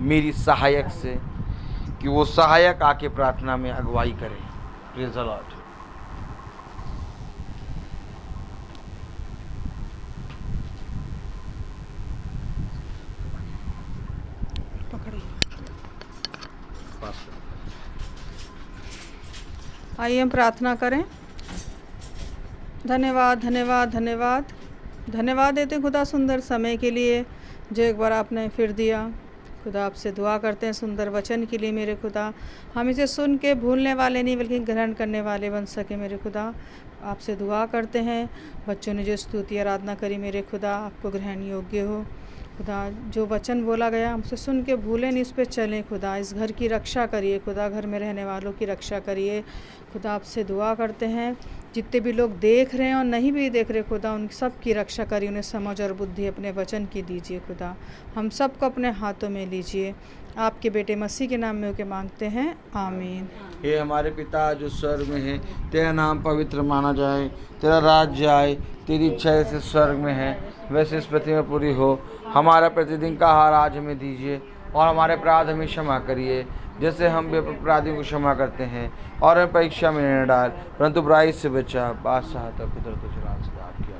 S2: मेरी सहायक से कि वो सहायक आके प्रार्थना में अगुवाई करे। Praise the Lord.
S3: आइए हम प्रार्थना करें। धन्यवाद धन्यवाद धन्यवाद धन्यवाद देते हैं खुदा सुंदर समय के लिए जो एक बार आपने फिर दिया। खुदा आपसे दुआ करते हैं सुंदर वचन के लिए मेरे खुदा, हम इसे सुन के भूलने वाले नहीं बल्कि ग्रहण करने वाले बन सके मेरे खुदा। आपसे दुआ करते हैं बच्चों ने जो स्तुति आराधना करी मेरे खुदा, आपको ग्रहण योग्य हो खुदा। जो वचन बोला गया हमसे सुन के भूलें नहीं, उस पर चलें खुदा। इस घर की रक्षा करिए खुदा, घर में रहने वालों की रक्षा करिए खुदा। आपसे दुआ करते हैं जितने भी लोग देख रहे हैं और नहीं भी देख रहे खुदा, उन सब की रक्षा करिए, उन्हें समझ और बुद्धि अपने वचन की दीजिए खुदा। हम सबको अपने हाथों में लीजिए, आपके बेटे मसीह के नाम में होके मांगते हैं, आमीन।
S2: हे हमारे पिता जो स्वर्ग में है, तेरा नाम पवित्र माना जाए, तेरा राज्य आए, तेरी इच्छा जैसे स्वर्ग में है वैसे इस पृथ्वी में पूरी हो। हमारा प्रतिदिन का आहार आज हमें दीजिए, और हमारे अपराध हमें क्षमा करिए जैसे हम भी अपराधियों को क्षमा करते हैं, और हमें परीक्षा में न डाल परंतु बुराई से बचा। बादशाह पितर तुझे राज किया।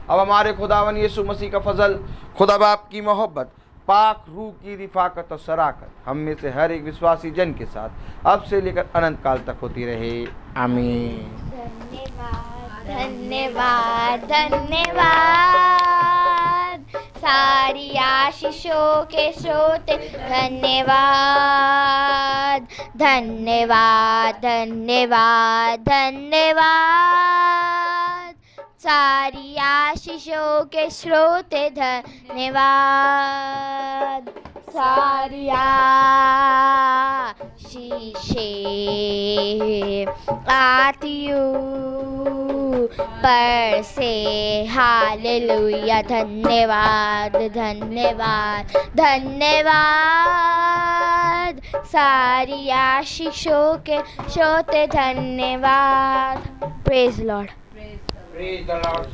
S2: अब हमारे खुदावन यीशु मसीह का फजल, खुदा बाप की मोहब्बत, पाक रूह की रिफाकत और शराकत हम में से हर एक विश्वासी जन के साथ अब से लेकर अनंत काल तक होती रहे, आमीन।
S1: धन्यवाद धन्यवाद सारी आशीषों के श्रोते, धन्यवाद धन्यवाद धन्यवाद धन्यवाद सारी आशीषों के श्रोते, धन्यवाद सारी आशीषें आती पर से, हालेलुया। धन्यवाद धन्यवाद धन्यवाद सारी आशीषों के श्रोते, धन्यवाद। Praise Lord.
S2: Praise the Lord,